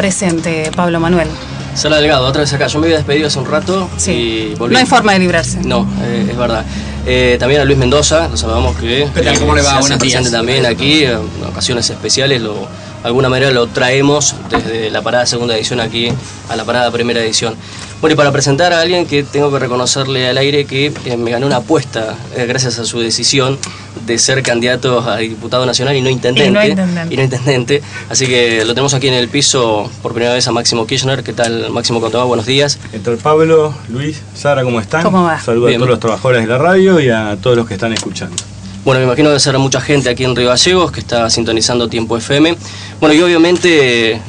presente, Pablo Manuel? Sala Delgado, otra vez acá. Yo me había despedido hace un rato y volví. No hay forma de librarse. No, es verdad. También a Luis Mendoza, lo saludamos que ¿Qué tal? ¿Cómo le va? se hace Buenos presente días. también aquí, en ocasiones especiales, de alguna manera lo traemos desde la parada segunda edición aquí a la parada primera edición. Bueno, y para presentar a alguien que tengo que reconocerle al aire que me ganó una apuesta gracias a su decisión de ser candidato a diputado nacional y no intendente. Así que lo tenemos aquí en el piso por primera vez a Máximo Kirchner. ¿Qué tal, Máximo Contomá? Buenos días. ¿Qué tal, Pablo, Luis, Sara, cómo están? ¿Cómo va? Saludos a todos los trabajadores de la radio y a todos los que están escuchando. Bueno, me imagino que será mucha gente aquí en Río Gallegos que está sintonizando Tiempo FM. Bueno, y obviamente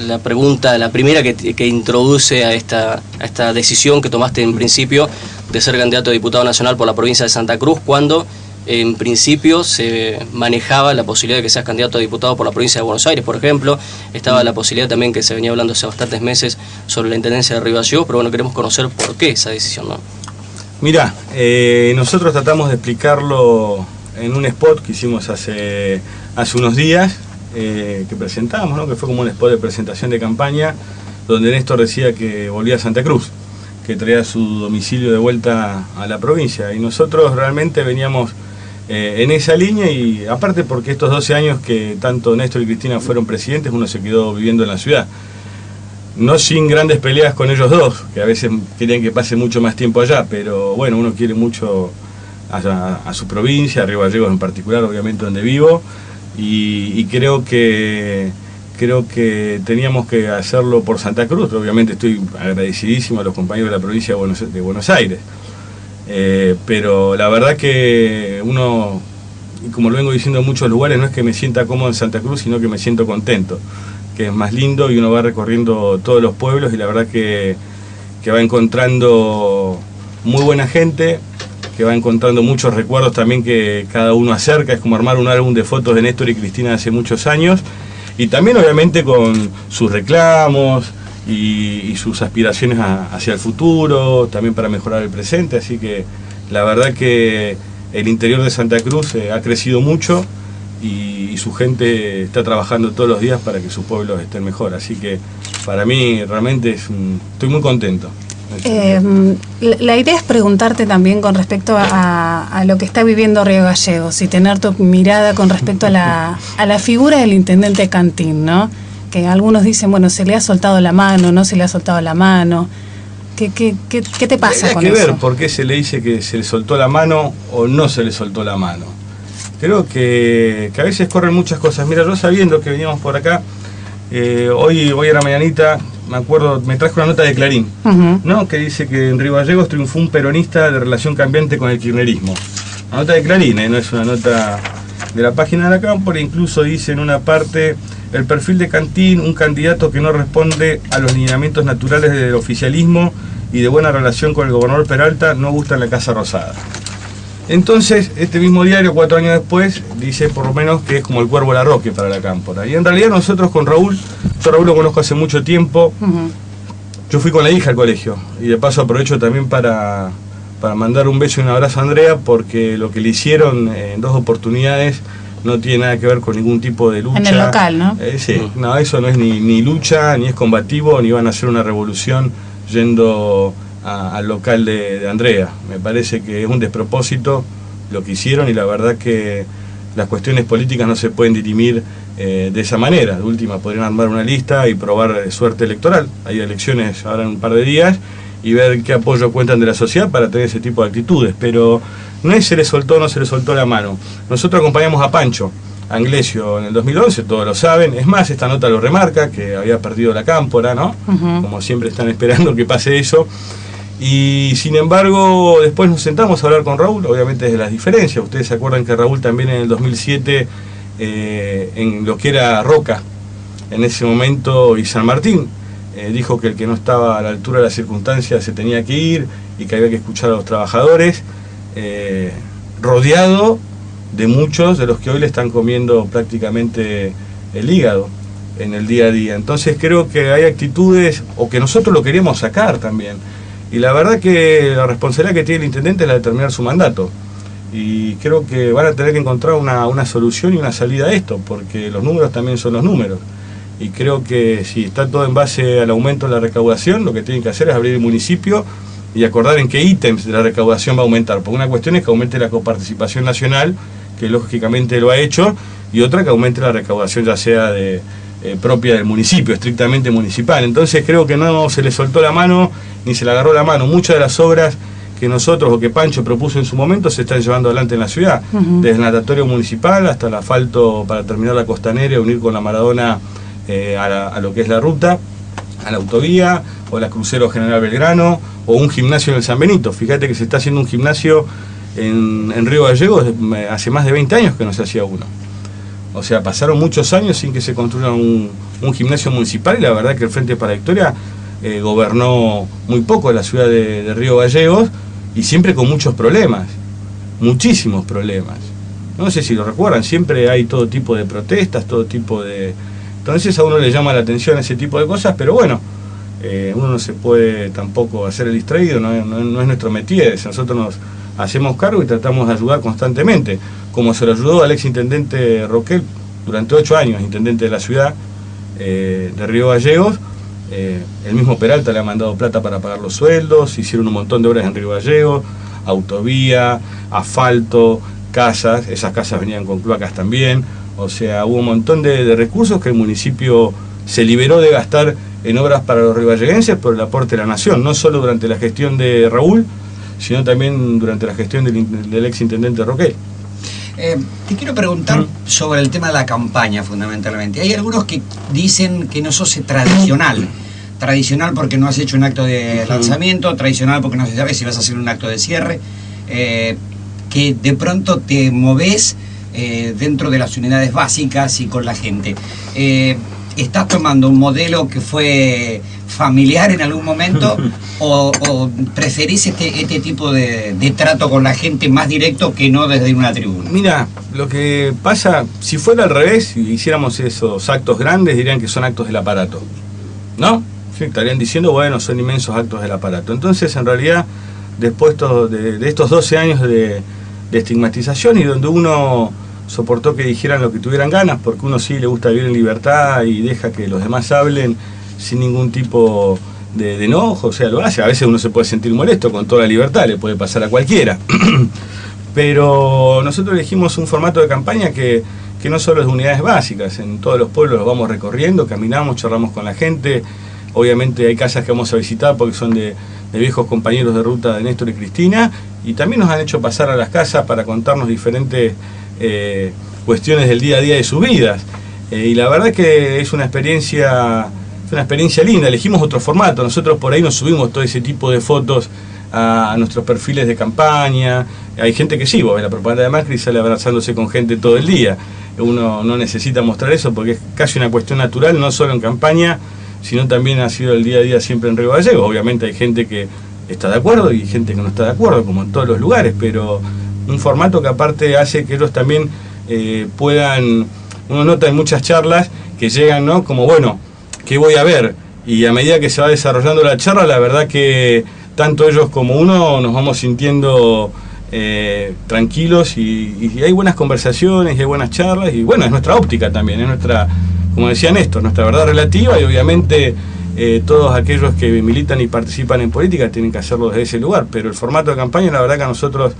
la pregunta, la primera que introduce a esta decisión que tomaste en principio de ser candidato a diputado nacional por la provincia de Santa Cruz, cuando en principio se manejaba la posibilidad de que seas candidato a diputado por la provincia de Buenos Aires, por ejemplo. Estaba la posibilidad también que se venía hablando hace bastantes meses sobre la intendencia de Río Gallegos, pero bueno, queremos conocer por qué esa decisión, ¿no? Mirá, nosotros tratamos de explicarlo en un spot que hicimos hace unos días, que presentamos, ¿no? Que fue como un spot de presentación de campaña, donde Néstor decía que volvía a Santa Cruz, que traía su domicilio de vuelta a la provincia, y nosotros realmente veníamos en esa línea, y aparte porque estos 12 años que tanto Néstor y Cristina fueron presidentes, uno se quedó viviendo en la ciudad. No sin grandes peleas con ellos dos, que a veces querían que pase mucho más tiempo allá, pero bueno, uno quiere mucho a su provincia, a Río Gallegos en particular, obviamente donde vivo, y creo que teníamos que hacerlo por Santa Cruz. Obviamente estoy agradecidísimo a los compañeros de la provincia de Buenos Aires, pero la verdad que uno, y como lo vengo diciendo en muchos lugares, no es que me sienta cómodo en Santa Cruz, sino que me siento contento, que es más lindo, y uno va recorriendo todos los pueblos y la verdad que va encontrando muy buena gente, que va encontrando muchos recuerdos también que cada uno acerca. Es como armar un álbum de fotos de Néstor y Cristina de hace muchos años, y también obviamente con sus reclamos y sus aspiraciones hacia el futuro, también para mejorar el presente. Así que la verdad que el interior de Santa Cruz ha crecido mucho, y su gente está trabajando todos los días para que sus pueblos estén mejor. Así que para mí realmente estoy muy contento. La idea es preguntarte también con respecto a lo que está viviendo Río Gallegos y tener tu mirada con respecto a la figura del intendente Cantín, ¿no? Que algunos dicen, bueno, se le ha soltado la mano, no se le ha soltado la mano. ¿Qué te pasa con eso? Hay que ver por qué se le dice que se le soltó la mano o no se le soltó la mano. Creo que a veces corren muchas cosas. Mira, yo sabiendo que veníamos por acá, hoy a la mañanita, me acuerdo, me trajo una nota de Clarín, ¿no? Que dice que en Río Gallegos triunfó un peronista de relación cambiante con el kirchnerismo. Una nota de Clarín, no es una nota de la página de la Cámpora. Incluso dice en una parte: el perfil de Cantín, un candidato que no responde a los lineamientos naturales del oficialismo y de buena relación con el gobernador Peralta, no gusta en la Casa Rosada. Entonces, este mismo diario, 4 años después, dice por lo menos que es como el Cuervo Larroque para la Cámpora. Y en realidad nosotros con Raúl, yo a Raúl lo conozco hace mucho tiempo. Yo fui con la hija al colegio, y de paso aprovecho también para mandar un beso y un abrazo a Andrea, porque lo que le hicieron en 2 oportunidades no tiene nada que ver con ningún tipo de lucha. En el local, ¿no? Sí, no, eso no es ni lucha, ni es combativo, ni van a hacer una revolución yendo al local de Andrea. Me parece que es un despropósito lo que hicieron, y la verdad que las cuestiones políticas no se pueden dirimir de esa manera. De última, podrían armar una lista y probar suerte electoral. Hay elecciones ahora en un par de días, y ver qué apoyo cuentan de la sociedad para tener ese tipo de actitudes. Pero no es se le soltó o no se le soltó la mano. Nosotros acompañamos a Pancho Anglesio en el 2011, todos lo saben. Es más, esta nota lo remarca, que había perdido la Cámpora, ¿no? Como siempre están esperando que pase eso. Y sin embargo, después nos sentamos a hablar con Raúl, obviamente de las diferencias. Ustedes se acuerdan que Raúl también en el 2007, en lo que era Roca, en ese momento, y San Martín, dijo que el que no estaba a la altura de las circunstancias se tenía que ir, y que había que escuchar a los trabajadores, rodeado de muchos de los que hoy le están comiendo prácticamente el hígado en el día a día. Entonces creo que hay actitudes, o que nosotros lo queríamos sacar también. Y la verdad que la responsabilidad que tiene el intendente es la de terminar su mandato. Y creo que van a tener que encontrar una solución y una salida a esto, porque los números también son los números. y creo que si está todo en base al aumento de la recaudación, lo que tienen que hacer es abrir el municipio y acordar en qué ítems de la recaudación va a aumentar, porque una cuestión es que aumente la coparticipación nacional, que lógicamente lo ha hecho, y otra que aumente la recaudación ya sea propia del municipio, estrictamente municipal. Entonces creo que no se le soltó la mano, ni se le agarró la mano. Muchas de las obras que nosotros o que Pancho propuso en su momento se están llevando adelante en la ciudad, desde el natatorio municipal hasta el asfalto para terminar la costanera y unir con la Maradona a lo que es la ruta, a la autovía, o la crucero General Belgrano, o un gimnasio en el San Benito. Fíjate que se está haciendo un gimnasio en Río Gallegos hace más de 20 años que no se hacía uno. O sea, pasaron muchos años sin que se construya un gimnasio municipal, y la verdad que el Frente para la Victoria gobernó muy poco la ciudad de Río Gallegos, y siempre con muchos problemas, muchísimos problemas. No sé si lo recuerdan, siempre hay todo tipo de protestas, todo tipo de... Entonces a uno le llama la atención ese tipo de cosas, pero bueno, uno no se puede tampoco hacer el distraído, no es nuestro métier. Nosotros nos hacemos cargo y tratamos de ayudar constantemente, como se lo ayudó al ex intendente Roquel durante 8 años, intendente de la ciudad de Río Gallegos. El mismo Peralta le ha mandado plata para pagar los sueldos, hicieron un montón de obras en Río Gallegos, autovía, asfalto, casas, esas casas venían con cloacas también. O sea, hubo un montón de recursos que el municipio se liberó de gastar en obras para los rivalleguenses por el aporte de la nación, no solo durante la gestión de Raúl, sino también durante la gestión del ex intendente Roquel. Te quiero preguntar sobre el tema de la campaña, fundamentalmente. Hay algunos que dicen que no sos tradicional. Tradicional porque no has hecho un acto de lanzamiento, tradicional porque no se sabe si vas a hacer un acto de cierre, que de pronto te movés dentro de las unidades básicas y con la gente. ¿Estás tomando un modelo que fue familiar en algún momento o preferís este tipo de trato con la gente más directo que no desde una tribuna? Mira, lo que pasa, si fuera al revés, si hiciéramos esos actos grandes, dirían que son actos del aparato, ¿no? Sí, estarían diciendo, bueno, son inmensos actos del aparato. Entonces, en realidad, después de estos 12 años de estigmatización, y donde uno soportó que dijeran lo que tuvieran ganas, porque uno sí le gusta vivir en libertad y deja que los demás hablen sin ningún tipo de enojo, o sea, lo hace. A veces uno se puede sentir molesto, con toda la libertad, le puede pasar a cualquiera. Pero nosotros elegimos un formato de campaña que no solo es de unidades básicas, en todos los pueblos los vamos recorriendo, caminamos, charlamos con la gente. Obviamente hay casas que vamos a visitar porque son de viejos compañeros de ruta de Néstor y Cristina, y también nos han hecho pasar a las casas para contarnos diferentes cuestiones del día a día de sus vidas, y la verdad que es una experiencia linda. Elegimos otro formato, nosotros por ahí nos subimos todo ese tipo de fotos a nuestros perfiles de campaña. Hay gente que sí, vos ves la propaganda de Macri y sale abrazándose con gente todo el día. Uno no necesita mostrar eso porque es casi una cuestión natural, no solo en campaña, sino también ha sido el día a día siempre en Río Gallegos. Obviamente hay gente que está de acuerdo y gente que no está de acuerdo, como en todos los lugares, pero un formato que aparte hace que ellos también puedan, uno nota en muchas charlas que llegan, ¿no? Como, bueno, ¿qué voy a ver? Y a medida que se va desarrollando la charla, la verdad que tanto ellos como uno nos vamos sintiendo tranquilos, y hay buenas conversaciones y hay buenas charlas, y bueno, es nuestra óptica también, es nuestra, como decía Néstor, nuestra verdad relativa, y obviamente todos aquellos que militan y participan en política tienen que hacerlo desde ese lugar. Pero el formato de campaña, la verdad que a nosotros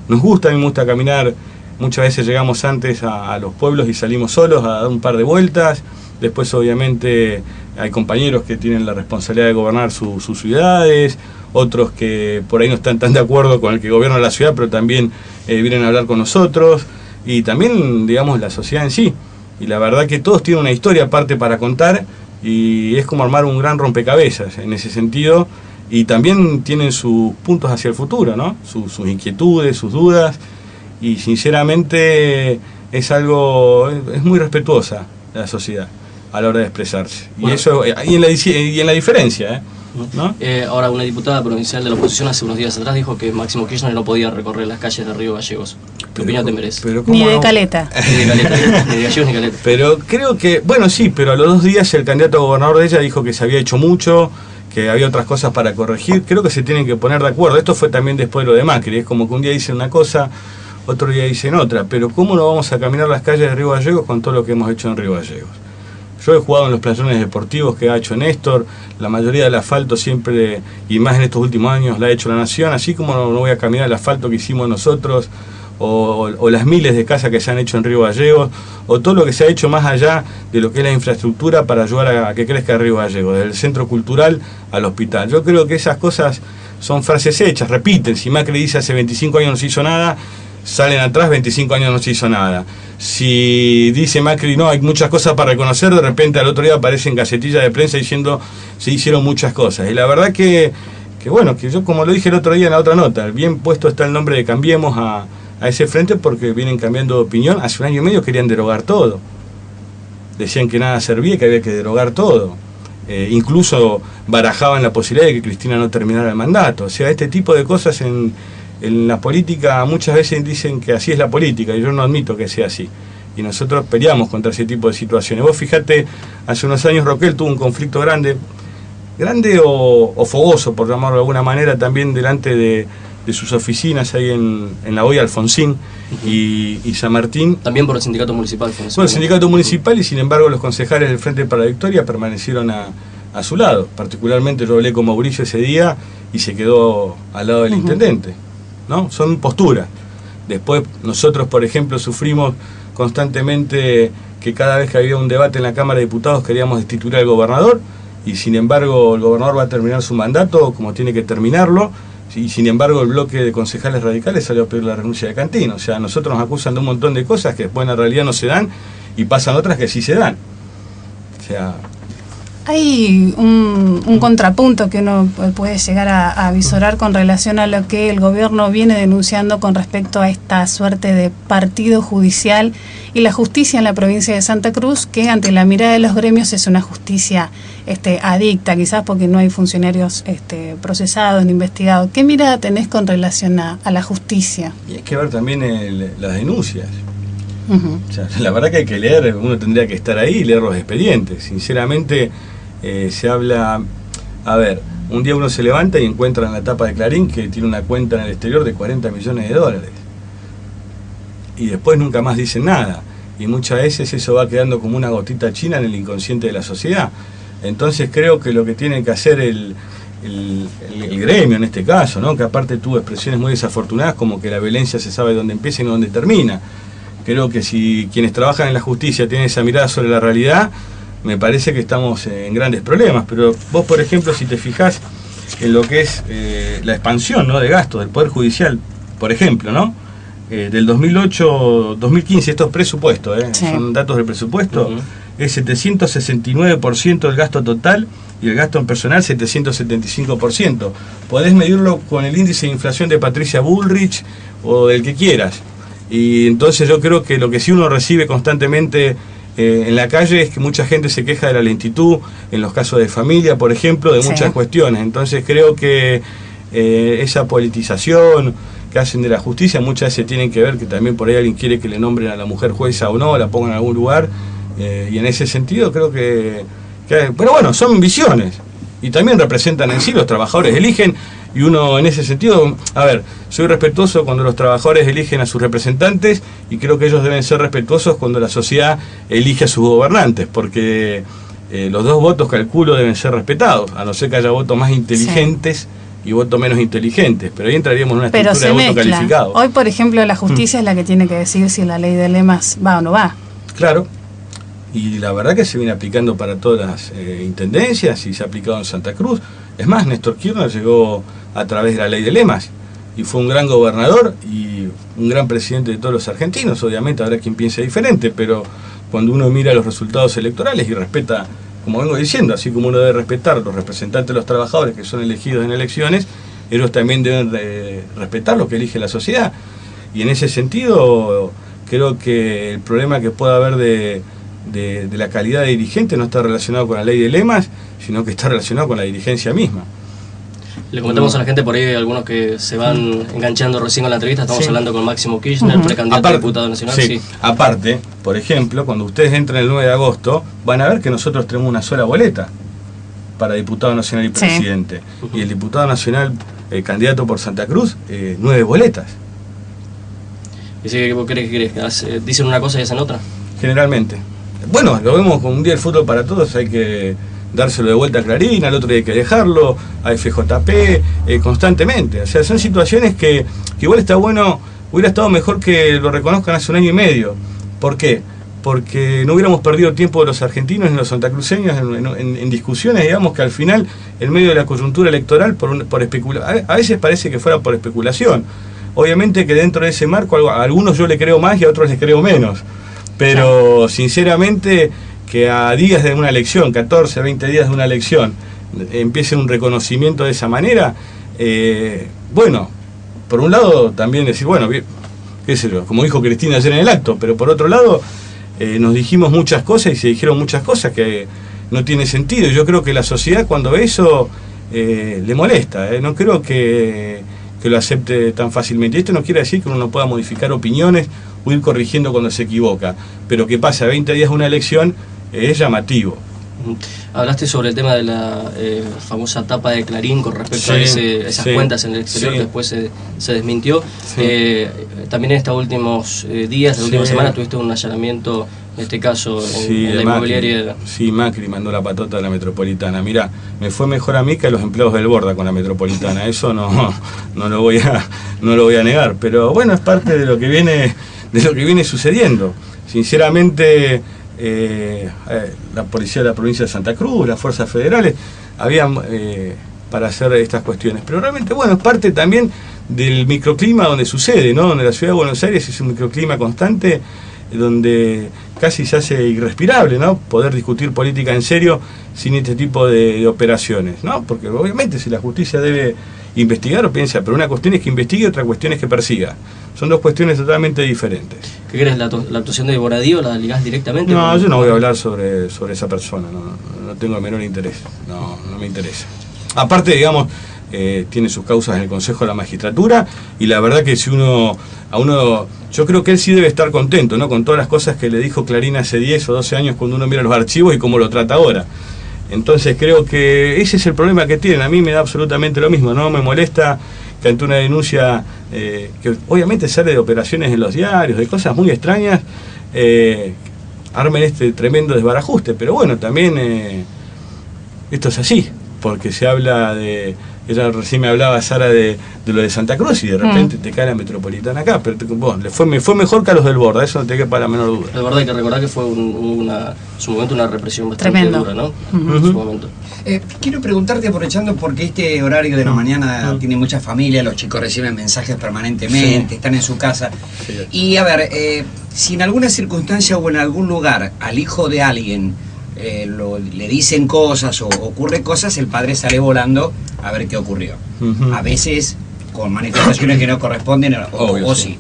nos gusta, a mí me gusta caminar. Muchas veces llegamos antes a los pueblos y salimos solos a dar un par de vueltas. Después obviamente hay compañeros que tienen la responsabilidad de gobernar sus ciudades, otros que por ahí no están tan de acuerdo con el que gobierna la ciudad, pero también vienen a hablar con nosotros, y también, digamos, la sociedad en sí. Y la verdad que todos tienen una historia aparte para contar, y es como armar un gran rompecabezas en ese sentido, y también tienen sus puntos hacia el futuro, ¿no? Sus inquietudes, sus dudas, y sinceramente es muy respetuosa la sociedad a la hora de expresarse. Bueno, y eso, y en la diferencia, ¿no? Ahora, una diputada provincial de la oposición hace unos días atrás dijo que Máximo Kirchner no podía recorrer las calles de Río Gallegos. ¿Qué opinión te merece? Ni de Caleta. Ni de Caleta, ni de Gallegos ni Caleta. Pero creo que, bueno, sí, pero a los 2 días el candidato a gobernador de ella dijo que se había hecho mucho, que había otras cosas para corregir. Creo que se tienen que poner de acuerdo. Esto fue también después de lo de Macri, es como que un día dicen una cosa, otro día dicen otra, pero ¿cómo no vamos a caminar las calles de Río Gallegos con todo lo que hemos hecho en Río Gallegos? Yo he jugado en los playones deportivos que ha hecho Néstor, la mayoría del asfalto siempre, y más en estos últimos años, la ha hecho la Nación, así como no voy a caminar el asfalto que hicimos nosotros, o las miles de casas que se han hecho en Río Gallegos, o todo lo que se ha hecho más allá de lo que es la infraestructura para ayudar a que crezca Río Gallegos, desde el centro cultural al hospital. Yo creo que esas cosas son frases hechas, repiten. Si Macri dice hace 25 años no se hizo nada, salen atrás, 25 años no se hizo nada. Si dice Macri, no, hay muchas cosas para reconocer, de repente al otro día aparecen gacetillas de prensa diciendo se hicieron muchas cosas. Y la verdad que bueno, que yo, como lo dije el otro día en la otra nota, bien puesto está el nombre de Cambiemos a ese frente, porque vienen cambiando de opinión. Hace 1 año y medio querían derogar todo. Decían que nada servía, que había que derogar todo. Incluso barajaban la posibilidad de que Cristina no terminara el mandato. O sea, este tipo de cosas en la política muchas veces dicen que así es la política, y yo no admito que sea así. Y nosotros peleamos contra ese tipo de situaciones. Vos fijate, hace unos años Roquel tuvo un conflicto grande o fogoso, por llamarlo de alguna manera, también delante de sus oficinas ahí en la Hoya Alfonsín y San Martín. También por el sindicato municipal. Por el sindicato municipal, y sin embargo los concejales del Frente para la Victoria permanecieron a su lado. Particularmente yo hablé con Mauricio ese día y se quedó al lado del intendente, ¿no? Son posturas. Después nosotros, por ejemplo, sufrimos constantemente que cada vez que había un debate en la Cámara de Diputados queríamos destituir al gobernador, y sin embargo el gobernador va a terminar su mandato como tiene que terminarlo. Y sin embargo el bloque de concejales radicales salió a pedir la renuncia de Cantino. O sea, nosotros nos acusan de un montón de cosas que después en la realidad no se dan, y pasan otras que sí se dan. O sea, hay un contrapunto que uno puede llegar a visorar con relación a lo que el gobierno viene denunciando con respecto a esta suerte de partido judicial y la justicia en la provincia de Santa Cruz, que ante la mirada de los gremios es una justicia adicta, quizás porque no hay funcionarios procesados ni investigados. ¿Qué mirada tenés con relación a la justicia? Y hay que ver también las denuncias. O sea, la verdad que hay que leer, uno tendría que estar ahí y leer los expedientes. Sinceramente, se habla, a ver, un día uno se levanta y encuentra en la tapa de Clarín que tiene una cuenta en el exterior de $40 millones, y después nunca más dicen nada, y muchas veces eso va quedando como una gotita china en el inconsciente de la sociedad. Entonces creo que lo que tiene que hacer el gremio en este caso, ¿no? Que aparte tuvo expresiones muy desafortunadas, como que la violencia se sabe dónde empieza y no dónde termina. Creo que si quienes trabajan en la justicia tienen esa mirada sobre la realidad, me parece que estamos en grandes problemas. Pero vos, por ejemplo, si te fijás en lo que es la expansión, ¿no?, de gastos del Poder Judicial, por ejemplo, ¿no? Del 2008-2015, estos presupuestos, sí, son datos del presupuesto, es 769% del gasto total, y el gasto en personal 775%. Podés medirlo con el índice de inflación de Patricia Bullrich o del que quieras. Y entonces yo creo que lo que sí uno recibe constantemente en la calle es que mucha gente se queja de la lentitud en los casos de familia, por ejemplo, de muchas cuestiones. Entonces creo que esa politización que hacen de la justicia muchas veces tienen que ver que también por ahí alguien quiere que le nombren a la mujer jueza o no, la pongan en algún lugar, y en ese sentido creo que pero bueno, son visiones, y también representan en sí, los trabajadores eligen, y uno en ese sentido, a ver, soy respetuoso cuando los trabajadores eligen a sus representantes, y creo que ellos deben ser respetuosos cuando la sociedad elige a sus gobernantes, porque los dos votos, calculo, deben ser respetados, a no ser que haya votos más inteligentes y votos menos inteligentes, pero ahí entraríamos en una estructura de voto calificado. Hoy, por ejemplo, la justicia es la que tiene que decidir si la ley de lemas va o no va. Claro, y la verdad que se viene aplicando para todas las intendencias, y se ha aplicado en Santa Cruz. Es más, Néstor Kirchner llegó a través de la ley de lemas, y fue un gran gobernador y un gran presidente de todos los argentinos. Obviamente habrá quien piense diferente, pero cuando uno mira los resultados electorales y respeta, como vengo diciendo, así como uno debe respetar los representantes de los trabajadores que son elegidos en elecciones, ellos también deben respetar lo que elige la sociedad. Y en ese sentido, creo que el problema que pueda haber de la calidad de dirigente no está relacionado con la ley de lemas, sino que está relacionado con la dirigencia misma. Le comentamos a la gente por ahí, algunos que se van enganchando recién con la entrevista, estamos hablando con Máximo Kirchner, precandidato a diputado nacional. Sí. Aparte, por ejemplo, cuando ustedes entran el 9 de agosto, van a ver que nosotros tenemos una sola boleta para diputado nacional y presidente. Y el diputado nacional, candidato por Santa Cruz, 9 boletas. ¿Y si vos crees? ¿Dicen una cosa y hacen otra? Generalmente. bueno, lo vemos con un día el fútbol para todos, hay que dárselo de vuelta a Clarín, al otro día hay que dejarlo, a FJP, constantemente. O sea, son situaciones que igual está bueno, hubiera estado mejor que lo reconozcan hace un año y medio. ¿Por qué? Porque no hubiéramos perdido tiempo los argentinos ni los santacruceños en discusiones, digamos, que al final, en medio de la coyuntura electoral, por especulación, a veces parece que fuera por especulación. Obviamente que dentro de ese marco, a algunos yo le creo más y a otros les creo menos. Pero sinceramente, que a días de una elección, 14, 20 días de una elección, empiece un reconocimiento de esa manera, bueno, por un lado también decir, bueno, qué sé yo, como dijo Cristina ayer en el acto, pero por otro lado, nos dijimos muchas cosas y se dijeron muchas cosas que no tiene sentido. Yo creo que la sociedad cuando ve eso le molesta, no creo que lo acepte tan fácilmente. Esto no quiere decir que uno no pueda modificar opiniones o ir corrigiendo cuando se equivoca, pero que pase a 20 días de una elección es llamativo. Hablaste sobre el tema de la famosa tapa de Clarín con respecto a esas cuentas en el exterior que después se desmintió. También en estos últimos días, la última semana, tuviste un allanamiento, en este caso, en la inmobiliaria. Sí, Macri mandó la patota a la Metropolitana. Mirá, me fue mejor a mí que a los empleados del Borda con la Metropolitana. Eso no lo voy a negar. Pero bueno, es parte de lo que viene sucediendo. Sinceramente, la policía de la provincia de Santa Cruz, las fuerzas federales, habían para hacer estas cuestiones. Pero realmente, bueno, es parte también del microclima donde sucede, ¿no? Donde la ciudad de Buenos Aires es un microclima constante, donde casi se hace irrespirable, ¿no? Poder discutir política en serio sin este tipo de operaciones, ¿no? Porque obviamente si la justicia debe investigar o piensa, pero una cuestión es que investigue y otra cuestión es que persiga. Son dos cuestiones totalmente diferentes. ¿Qué crees? ¿La actuación de Boradío la ligás directamente? No, yo no voy a hablar sobre esa persona, no tengo el menor interés, no me interesa. Aparte, digamos, tiene sus causas en el Consejo de la Magistratura, y la verdad que si yo creo que él sí debe estar contento, ¿no? Con todas las cosas que le dijo Clarín hace 10 o 12 años cuando uno mira los archivos y cómo lo trata ahora. Entonces creo que ese es el problema que tienen. A mí me da absolutamente lo mismo, no me molesta que ante una denuncia que obviamente sale de operaciones en los diarios, de cosas muy extrañas, armen este tremendo desbarajuste. Pero bueno, también esto es así, porque se habla de... Ella recién me hablaba, Sara, de lo de Santa Cruz, y de repente te cae la Metropolitana acá, pero bueno, me fue mejor que a los del Borda, eso no te queda para la menor duda. La verdad hay que recordar que fue en su momento una represión bastante dura, ¿no? En su momento. Quiero preguntarte, aprovechando, porque este horario de la mañana tiene mucha familia, los chicos reciben mensajes permanentemente, están en su casa. Y a ver, si en alguna circunstancia o en algún lugar al hijo de alguien le dicen cosas o ocurre cosas, el padre sale volando a ver qué ocurrió. A veces con manifestaciones que no corresponden o sí.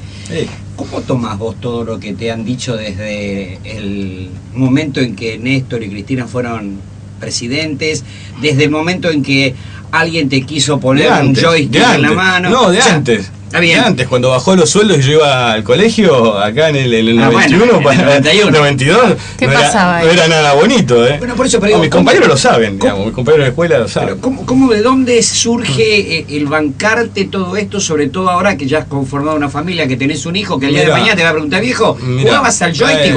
¿Cómo tomás vos todo lo que te han dicho desde el momento en que Néstor y Cristina fueron presidentes, desde el momento en que alguien te quiso poner un joystick en la mano? No, de antes. De antes, cuando bajó los sueldos y yo iba al colegio, acá en el 91, bueno, en el 91. 92, ¿qué pasaba ahí? No era nada bonito, Bueno, por eso, pero mis compañeros lo saben, digamos, mis compañeros de escuela lo saben. Pero ¿de dónde surge el bancarte todo esto, sobre todo ahora que ya has conformado una familia, que tenés un hijo que el día de mañana te va a preguntar, viejo, ¿jugabas al joystick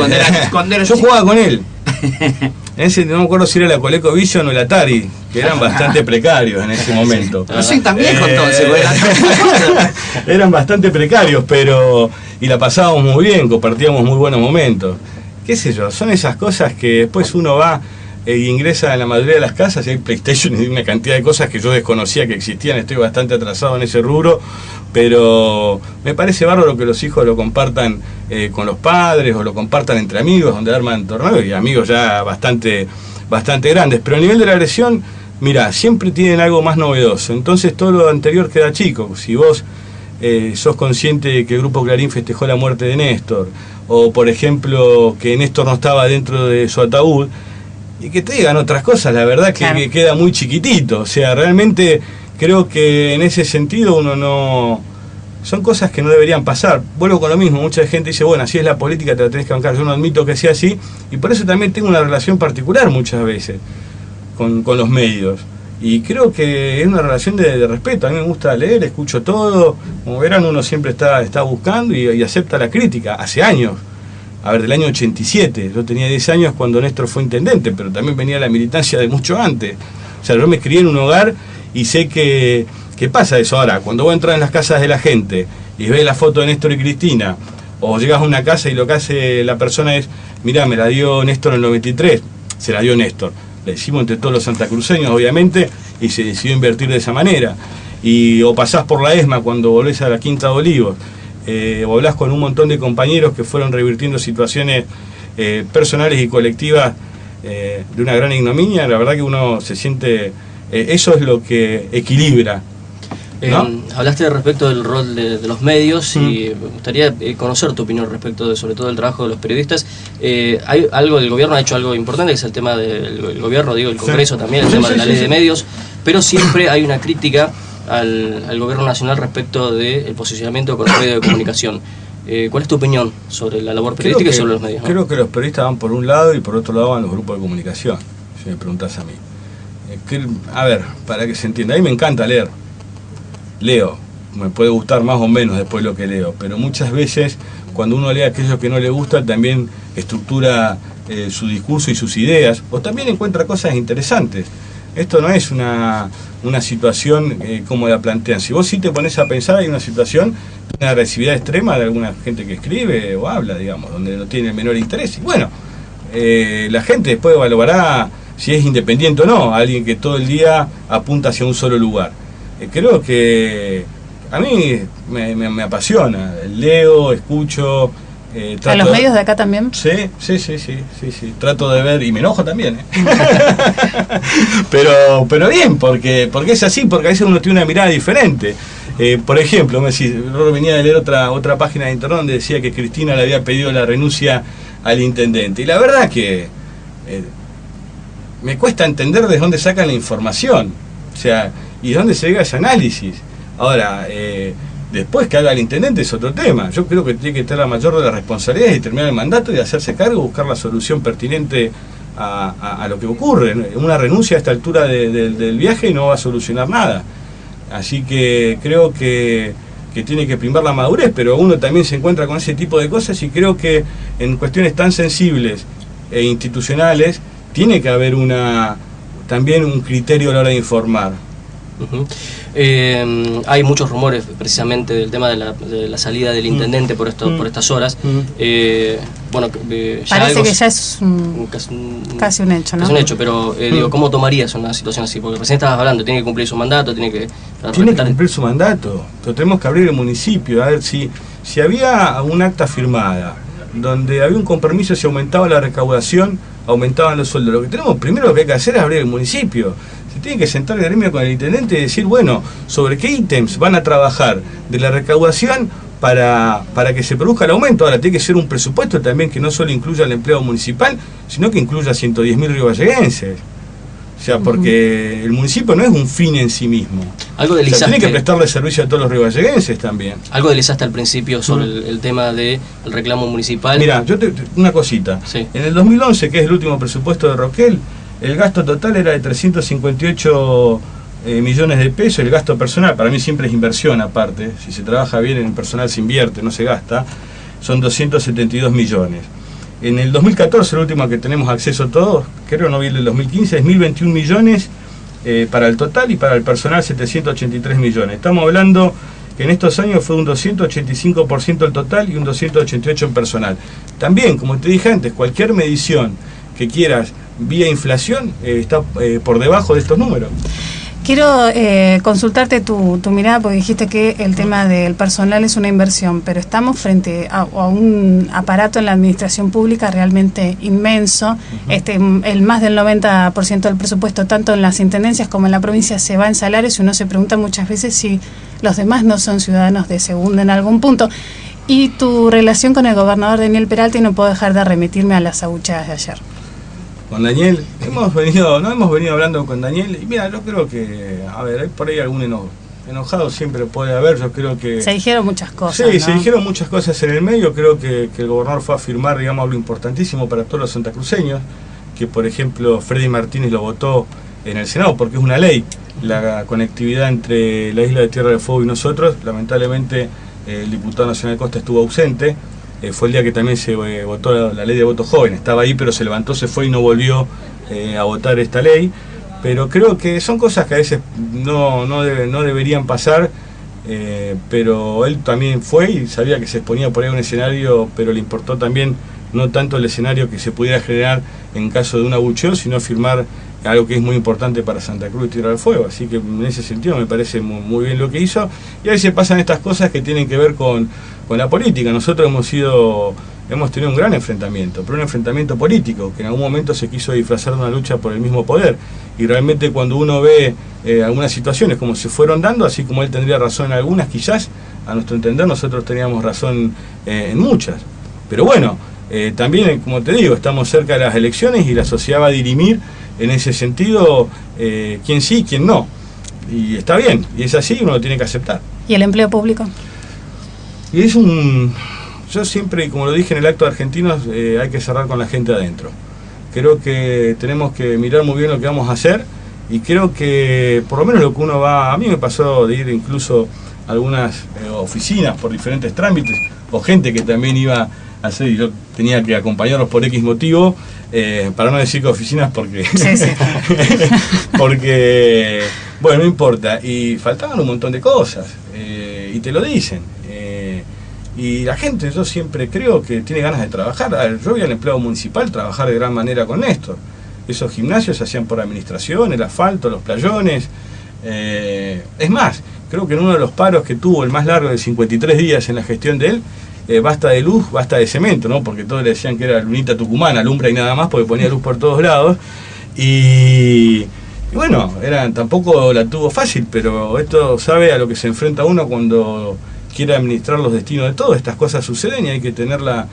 cuando eras yo jugaba con él. No me acuerdo si era la ColecoVision o el Atari, que eran bastante precarios en ese momento. No soy tan viejo entonces, eran bastante precarios, pero y la pasábamos muy bien, compartíamos muy buenos momentos. Qué sé yo, son esas cosas que después uno va e ingresa en la mayoría de las casas y hay PlayStation y una cantidad de cosas que yo desconocía que existían. Estoy bastante atrasado en ese rubro, pero me parece bárbaro que los hijos lo compartan con los padres o lo compartan entre amigos, donde arman torneos y amigos ya bastante grandes. Pero a nivel de la agresión, mira, siempre tienen algo más novedoso, entonces todo lo anterior queda chico. Si vos sos consciente de que el Grupo Clarín festejó la muerte de Néstor, o por ejemplo que Néstor no estaba dentro de su ataúd, y que te digan otras cosas, la verdad que queda muy chiquitito. O sea, realmente creo que en ese sentido uno no... Son cosas que no deberían pasar. Vuelvo con lo mismo, mucha gente dice, bueno, así es la política, te la tenés que bancar. Yo no admito que sea así, y por eso también tengo una relación particular muchas veces con los medios. Y creo que es una relación de respeto. A mí me gusta leer, escucho todo. Como verán, uno siempre está buscando y acepta la crítica. Hace años a ver, del año 87. Yo tenía 10 años cuando Néstor fue intendente, pero también venía la militancia de mucho antes. O sea, yo me crié en un hogar y sé que pasa eso. Ahora, cuando vos entras en las casas de la gente y ves la foto de Néstor y Cristina, o llegas a una casa y lo que hace la persona es, mirá, me la dio Néstor en el 93, se la dio Néstor. La hicimos entre todos los santacruceños, obviamente, y se decidió invertir de esa manera. O pasás por la ESMA cuando volvés a la Quinta de Olivos, o hablás con un montón de compañeros que fueron revirtiendo situaciones personales y colectivas de una gran ignominia. La verdad que uno se siente, eso es lo que equilibra, ¿no? Hablaste respecto del rol de los medios y me gustaría conocer tu opinión respecto de, sobre todo, el trabajo de los periodistas. Hay algo, el gobierno ha hecho algo importante, que es el tema del gobierno, digo, el Congreso también, el tema de la ley de medios, pero siempre hay una crítica al gobierno nacional respecto del posicionamiento con los medios de comunicación. ¿Cuál es tu opinión sobre la labor periodística y sobre los medios? Creo que los periodistas van por un lado y por otro lado van los grupos de comunicación, si me preguntás a mí. A ver, para que se entienda, a mí me encanta leer. Leo, me puede gustar más o menos después lo que leo, pero muchas veces cuando uno lee aquello que no le gusta también estructura su discurso y sus ideas, o también encuentra cosas interesantes. Esto no es una situación como la plantean. Si vos sí te pones a pensar, hay una situación de una agresividad extrema de alguna gente que escribe o habla, digamos, donde no tiene el menor interés. Y bueno, la gente después evaluará si es independiente o no, alguien que todo el día apunta hacia un solo lugar. Creo que a mí me apasiona, leo, escucho. ¿A los medios de acá también? Sí. Trato de ver, y me enojo también, pero bien, porque es así, porque a veces uno tiene una mirada diferente. Por ejemplo, yo venía de leer otra página de internet donde decía que Cristina le había pedido la renuncia al intendente. Y la verdad que me cuesta entender de dónde sacan la información. O sea, y de dónde se llega ese análisis. Ahora, después que haga el intendente es otro tema. Yo creo que tiene que tener la mayor de las responsabilidades y terminar el mandato y hacerse cargo, buscar la solución pertinente a lo que ocurre. Una renuncia a esta altura del viaje no va a solucionar nada. Así que creo que tiene que primar la madurez, pero uno también se encuentra con ese tipo de cosas y creo que en cuestiones tan sensibles e institucionales tiene que haber también un criterio a la hora de informar. Hay muchos rumores precisamente del tema de la salida del intendente por estas horas. Bueno, parece que ya es casi un hecho, ¿no? Es un hecho, pero digo, ¿cómo tomarías una situación así? Porque recién estabas hablando, tiene que cumplir su mandato, tiene que cumplir su mandato, pero tenemos que abrir el municipio, a ver si había un acta firmada donde había un compromiso, si aumentaba la recaudación, aumentaban los sueldos. Lo que primero que hay que hacer es abrir el municipio. Se tiene que sentar el gremio con el intendente y decir, bueno, sobre qué ítems van a trabajar de la recaudación para que se produzca el aumento. Ahora tiene que ser un presupuesto también que no solo incluya el empleo municipal, sino que incluya 110.000 riovalleguenses. O sea, porque el municipio no es un fin en sí mismo. Algo deslizaste, tiene que prestarle servicio a todos los riovalleguenses también. Algo deslizaste al principio sobre el tema del reclamo municipal. Mira, una cosita. Sí. En el 2011, que es el último presupuesto de Roquel, el gasto total era de 358 millones de pesos. El gasto personal, para mí siempre es inversión aparte. Si se trabaja bien en el personal se invierte, no se gasta. Son 272 millones. En el 2014, el último que tenemos acceso todos, creo no vi el del 2015, es 1.021 millones para el total y para el personal 783 millones. Estamos hablando que en estos años fue un 285% el total y un 288% en personal. También, como te dije antes, cualquier medición que quieras vía inflación está por debajo de estos números. Quiero consultarte tu mirada, porque dijiste que el tema del personal es una inversión, pero estamos frente a un aparato en la administración pública realmente inmenso. El más del 90% del presupuesto, tanto en las intendencias como en la provincia, se va en salarios, y uno se pregunta muchas veces si los demás no son ciudadanos de segunda en algún punto. Y tu relación con el gobernador Daniel Peralta, y no puedo dejar de remitirme a las abucheadas de ayer. Con Daniel, hemos venido hablando con Daniel, y mira, yo creo que, a ver, hay por ahí algún enojado siempre puede haber, yo creo que... Se dijeron muchas cosas, sí, ¿no? Se dijeron muchas cosas en el medio. Creo que el gobernador fue a afirmar, digamos, algo importantísimo para todos los santacruceños, que por ejemplo Freddy Martínez lo votó en el Senado, porque es una ley, la conectividad entre la isla de Tierra del Fuego y nosotros. Lamentablemente el diputado nacional Costa estuvo ausente, fue el día que también se votó la ley de voto joven. Estaba ahí, pero se levantó, se fue y no volvió a votar esta ley. Pero creo que son cosas que a veces no deberían pasar, pero él también fue y sabía que se exponía por ahí a un escenario, pero le importó también no tanto el escenario que se pudiera generar en caso de un abucheo, sino firmar algo que es muy importante para Santa Cruz y Tierra del Fuego. Así que en ese sentido me parece muy bien lo que hizo. Y a veces pasan estas cosas que tienen que ver con la política. Nosotros hemos tenido un gran enfrentamiento, pero un enfrentamiento político, que en algún momento se quiso disfrazar de una lucha por el mismo poder. Y realmente cuando uno ve algunas situaciones como se fueron dando, así como él tendría razón en algunas, quizás, a nuestro entender, nosotros teníamos razón en muchas. Pero bueno, también, como te digo, estamos cerca de las elecciones y la sociedad va a dirimir en ese sentido quién sí y quién no. Y está bien, y es así, uno lo tiene que aceptar. ¿Y el empleo público? Y yo siempre, como lo dije en el acto de Argentinos, hay que cerrar con la gente adentro. Creo que tenemos que mirar muy bien lo que vamos a hacer, y creo que por lo menos lo que uno va... A mí me pasó de ir incluso a algunas oficinas por diferentes trámites, o gente que también iba a hacer, y yo tenía que acompañarlos por X motivo, para no decir que oficinas porque... Sí. Porque, bueno, no importa, y faltaban un montón de cosas, y te lo dicen. Y la gente, yo siempre creo que tiene ganas de trabajar. A ver, yo voy al empleado municipal trabajar de gran manera con Néstor. Esos gimnasios se hacían por administración, el asfalto, los playones. Es más, creo que en uno de los paros que tuvo, el más largo de 53 días en la gestión de él, basta de luz, basta de cemento, ¿no? Porque todos le decían que era lunita tucumana, alumbra y nada más, porque ponía luz por todos lados. Y bueno, tampoco la tuvo fácil, pero esto sabe a lo que se enfrenta uno cuando quiere administrar los destinos de todo. Estas cosas suceden y hay que tener la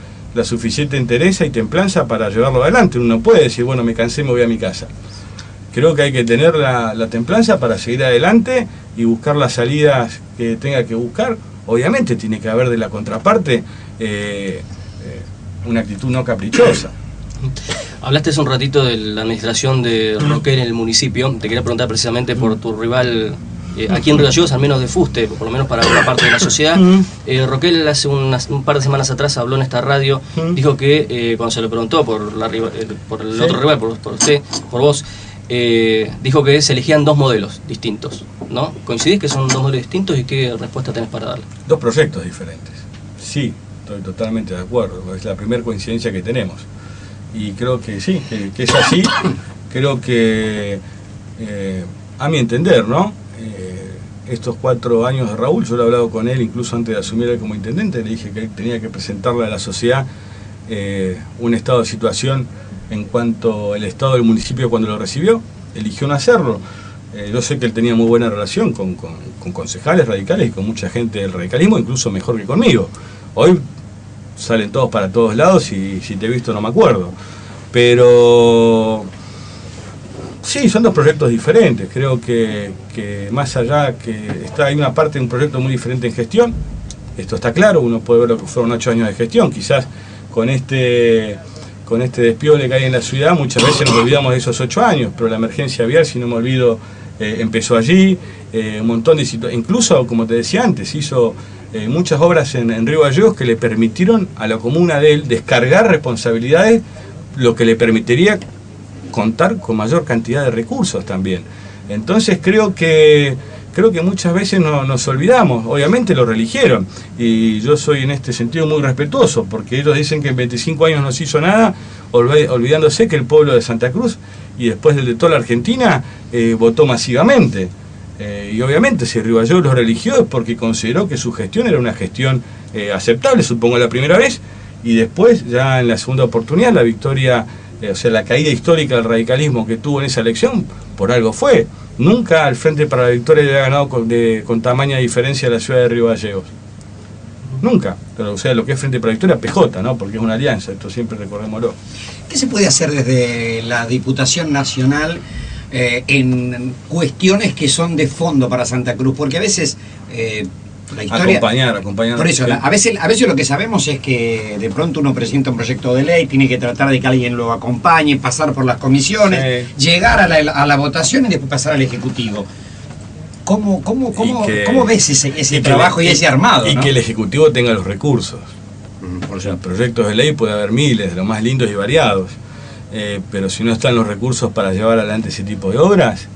suficiente entereza y templanza para llevarlo adelante. Uno no puede decir, bueno, me cansé, me voy a mi casa. Creo que hay que tener la templanza para seguir adelante y buscar las salidas que tenga que buscar. Obviamente tiene que haber de la contraparte una actitud no caprichosa. Hablaste hace un ratito de la administración de Roquel en el municipio. Te quería preguntar precisamente por tu rival aquí en Río Gallegos, al menos de fuste, por lo menos para una parte de la sociedad. Roquel hace un par de semanas atrás habló en esta radio, dijo que cuando se le preguntó por el otro rival, por usted, por vos, dijo que se elegían dos modelos distintos, ¿no? ¿Coincidís que son dos modelos distintos y qué respuesta tenés para darle? Dos proyectos diferentes. Sí, estoy totalmente de acuerdo, es la primera coincidencia que tenemos. Y creo que sí, que es así. Creo que, a mi entender, ¿no? Estos 4 años de Raúl, yo lo he hablado con él incluso antes de asumir él como intendente, le dije que él tenía que presentarle a la sociedad un estado de situación en cuanto al estado del municipio cuando lo recibió. Eligió no hacerlo. Yo sé que él tenía muy buena relación con concejales radicales y con mucha gente del radicalismo, incluso mejor que conmigo. Hoy salen todos para todos lados y si te he visto no me acuerdo. Pero sí, son dos proyectos diferentes. Creo que más allá hay una parte de un proyecto muy diferente en gestión. Esto está claro, uno puede ver lo que fueron 8 años de gestión. Quizás con este despiole que hay en la ciudad muchas veces nos olvidamos de esos 8 años, pero la emergencia vial, si no me olvido, empezó allí. Un montón de situaciones, incluso como te decía antes, hizo muchas obras en Río Gallegos que le permitieron a la comuna de él descargar responsabilidades, lo que le permitiría contar con mayor cantidad de recursos también. Entonces creo que muchas veces nos olvidamos. Obviamente lo reeligieron y yo soy en este sentido muy respetuoso, porque ellos dicen que en 25 años no se hizo nada, olvidándose que el pueblo de Santa Cruz y después de toda la Argentina votó masivamente. Y obviamente si Río Gallegos los religió es porque consideró que su gestión era una gestión aceptable, supongo la primera vez, y después ya en la segunda oportunidad la victoria, o sea, la caída histórica del radicalismo que tuvo en esa elección, por algo fue. Nunca al Frente para la Victoria le ha ganado con tamaña diferencia a la ciudad de Río Gallegos. Nunca. Pero, o sea, lo que es Frente para la Victoria, PJ, ¿no? Porque es una alianza, esto siempre recordémoslo. ¿Qué se puede hacer desde la Diputación Nacional en cuestiones que son de fondo para Santa Cruz? Porque a veces la historia... Acompañar. Por eso, a veces lo que sabemos es que de pronto uno presenta un proyecto de ley, tiene que tratar de que alguien lo acompañe, pasar por las comisiones, llegar a la votación y después pasar al Ejecutivo. ¿Cómo ves ese trabajo y ese armado? Y ¿no? que el Ejecutivo tenga los recursos. O sea, proyectos de ley puede haber miles, de los más lindos y variados, pero si no están los recursos para llevar adelante ese tipo de obras,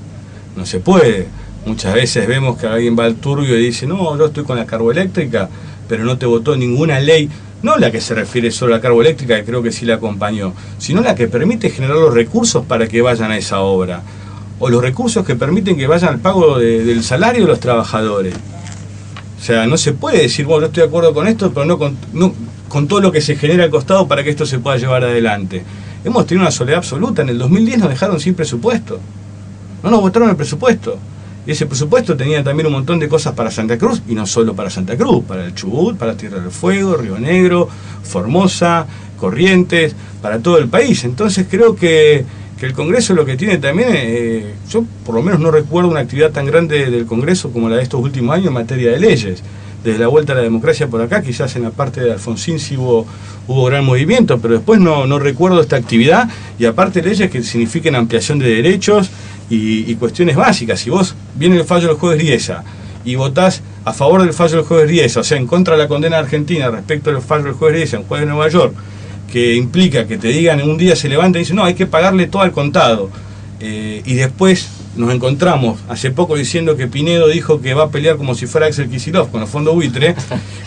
no se puede. Muchas veces vemos que alguien va al turbio y dice, no, yo estoy con la carboeléctrica, pero no te votó ninguna ley, no la que se refiere solo a la carboeléctrica, que creo que sí la acompañó, sino la que permite generar los recursos para que vayan a esa obra, o los recursos que permiten que vayan al pago del salario de los trabajadores. O sea, no se puede decir, bueno, yo estoy de acuerdo con esto, pero no con todo lo que se genera al costado para que esto se pueda llevar adelante. Hemos tenido una soledad absoluta. En el 2010 nos dejaron sin presupuesto. No nos votaron el presupuesto. Y ese presupuesto tenía también un montón de cosas para Santa Cruz, y no solo para Santa Cruz, para el Chubut, para Tierra del Fuego, Río Negro, Formosa, Corrientes, para todo el país. Entonces creo que el Congreso lo que tiene también, yo por lo menos no recuerdo una actividad tan grande del Congreso como la de estos últimos años en materia de leyes. Desde la vuelta a la democracia por acá, quizás en la parte de Alfonsín sí hubo gran movimiento, pero después no recuerdo esta actividad, y aparte leyes que signifiquen ampliación de derechos y cuestiones básicas. Si vos viene el fallo del juez Riesa y votás a favor del fallo del juez Riesa, o sea, en contra de la condena argentina respecto del fallo del juez Riesa, un juez de Nueva York, que implica que te digan, un día se levanta y dice, no, hay que pagarle todo al contado, y después nos encontramos hace poco diciendo que Pinedo dijo que va a pelear como si fuera Axel Kicillof con los fondos buitre.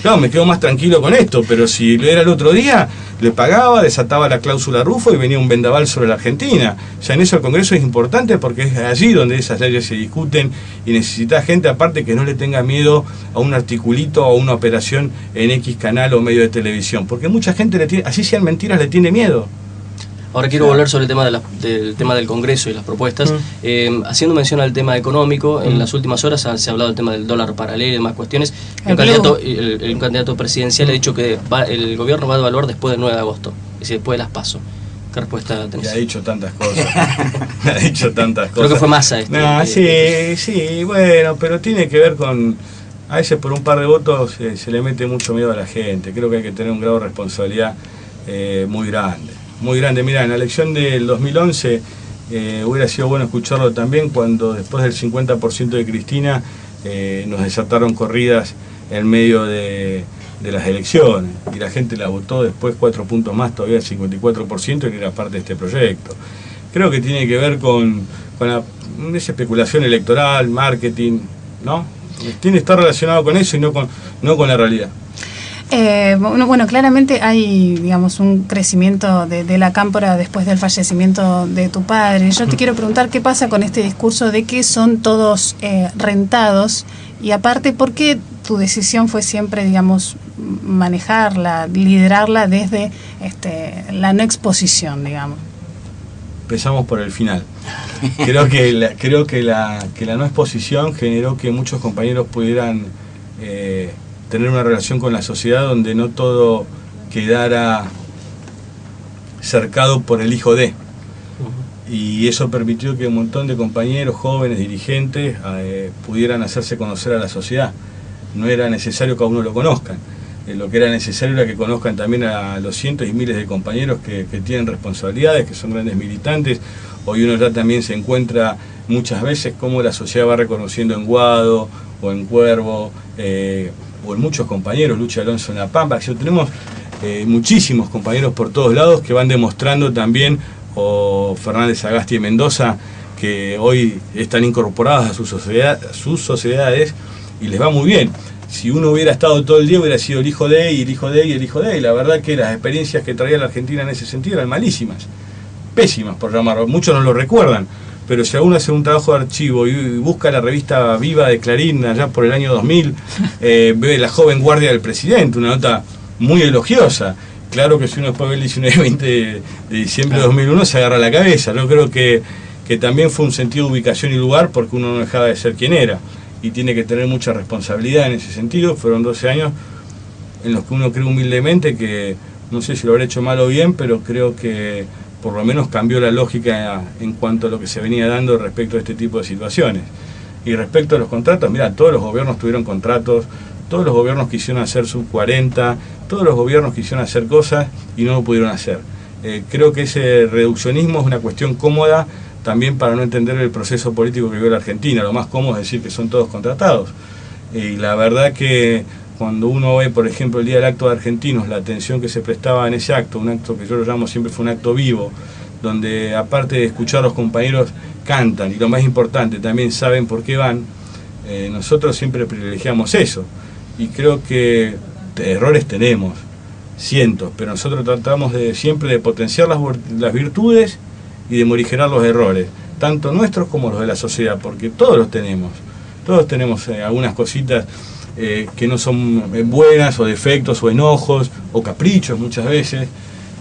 Claro, me quedo más tranquilo con esto, pero si lo era el otro día, le pagaba, desataba la cláusula Rufo y venía un vendaval sobre la Argentina. O sea, en eso el Congreso es importante porque es allí donde esas leyes se discuten, y necesita gente aparte que no le tenga miedo a un articulito o a una operación en X canal o medio de televisión, porque mucha gente así sean mentiras, le tiene miedo. Ahora quiero volver sobre el tema del tema del Congreso y las propuestas. Haciendo mención al tema económico, en las últimas horas se ha hablado del tema del dólar paralelo y demás cuestiones. Un candidato presidencial ha dicho que el gobierno va a evaluar después del 9 de agosto, es decir, después de las PASO. ¿Qué respuesta tenés? Ya ha dicho tantas cosas. Ha dicho tantas cosas. Creo que fue Massa sí, bueno, pero tiene que ver con... A veces por un par de votos se le mete mucho miedo a la gente. Creo que hay que tener un grado de responsabilidad muy grande. Muy grande. Mira, en la elección del 2011 hubiera sido bueno escucharlo también cuando después del 50% de Cristina nos desataron corridas en medio de las elecciones, y la gente la votó después 4 puntos más, todavía el 54%, que era parte de este proyecto. Creo que tiene que ver con esa especulación electoral, marketing, ¿no? Está relacionado con eso y no con la realidad. Bueno, claramente hay, digamos, un crecimiento de la cámpora después del fallecimiento de tu padre. Yo te quiero preguntar qué pasa con este discurso de que son todos rentados, y aparte, ¿por qué tu decisión fue siempre, digamos, manejarla, liderarla desde la no exposición, digamos? Empezamos por el final. Creo que la no exposición generó que muchos compañeros pudieran tener una relación con la sociedad donde no todo quedara cercado por el hijo de. Y eso permitió que un montón de compañeros, jóvenes, dirigentes, pudieran hacerse conocer a la sociedad. No era necesario que a uno lo conozcan. Lo que era necesario era que conozcan también a los cientos y miles de compañeros que tienen responsabilidades, que son grandes militantes. Hoy uno ya también se encuentra muchas veces cómo la sociedad va reconociendo en Guado o en Cuervo, o en muchos compañeros, Lucha Alonso en La Pampa. Tenemos muchísimos compañeros por todos lados que van demostrando también, o Fernández Agasti de Mendoza, que hoy están incorporados a sus sociedades y les va muy bien. Si uno hubiera estado todo el día, hubiera sido el hijo de, y el hijo de, y el hijo de, y la verdad que las experiencias que traía la Argentina en ese sentido eran malísimas, pésimas por llamarlo, muchos no lo recuerdan. Pero si uno hace un trabajo de archivo y busca la revista Viva de Clarín allá por el año 2000, ve La joven guardia del presidente, una nota muy elogiosa. Claro que si uno después ve el 19-20 de diciembre de 2001 se agarra la cabeza. Yo creo que también fue un sentido de ubicación y lugar, porque uno no dejaba de ser quien era, y tiene que tener mucha responsabilidad en ese sentido. Fueron 12 años en los que uno cree humildemente que, no sé si lo habrá hecho mal o bien, pero creo que por lo menos cambió la lógica en cuanto a lo que se venía dando respecto a este tipo de situaciones. Y respecto a los contratos, mira, todos los gobiernos tuvieron contratos, todos los gobiernos quisieron hacer sub 40, todos los gobiernos quisieron hacer cosas y no lo pudieron hacer. Creo que ese reduccionismo es una cuestión cómoda también para no entender el proceso político que vive la Argentina. Lo más cómodo es decir que son todos contratados. Y la verdad que cuando uno ve, por ejemplo, el día del acto de argentinos, la atención que se prestaba en ese acto, un acto que yo lo llamo siempre fue un acto vivo, donde aparte de escuchar a los compañeros cantan, y lo más importante, también saben por qué van, nosotros siempre privilegiamos eso. Y creo que errores tenemos, cientos, pero nosotros tratamos siempre de potenciar las virtudes y de morigerar los errores, tanto nuestros como los de la sociedad, porque todos tenemos algunas cositas que no son buenas, o defectos, o enojos, o caprichos muchas veces,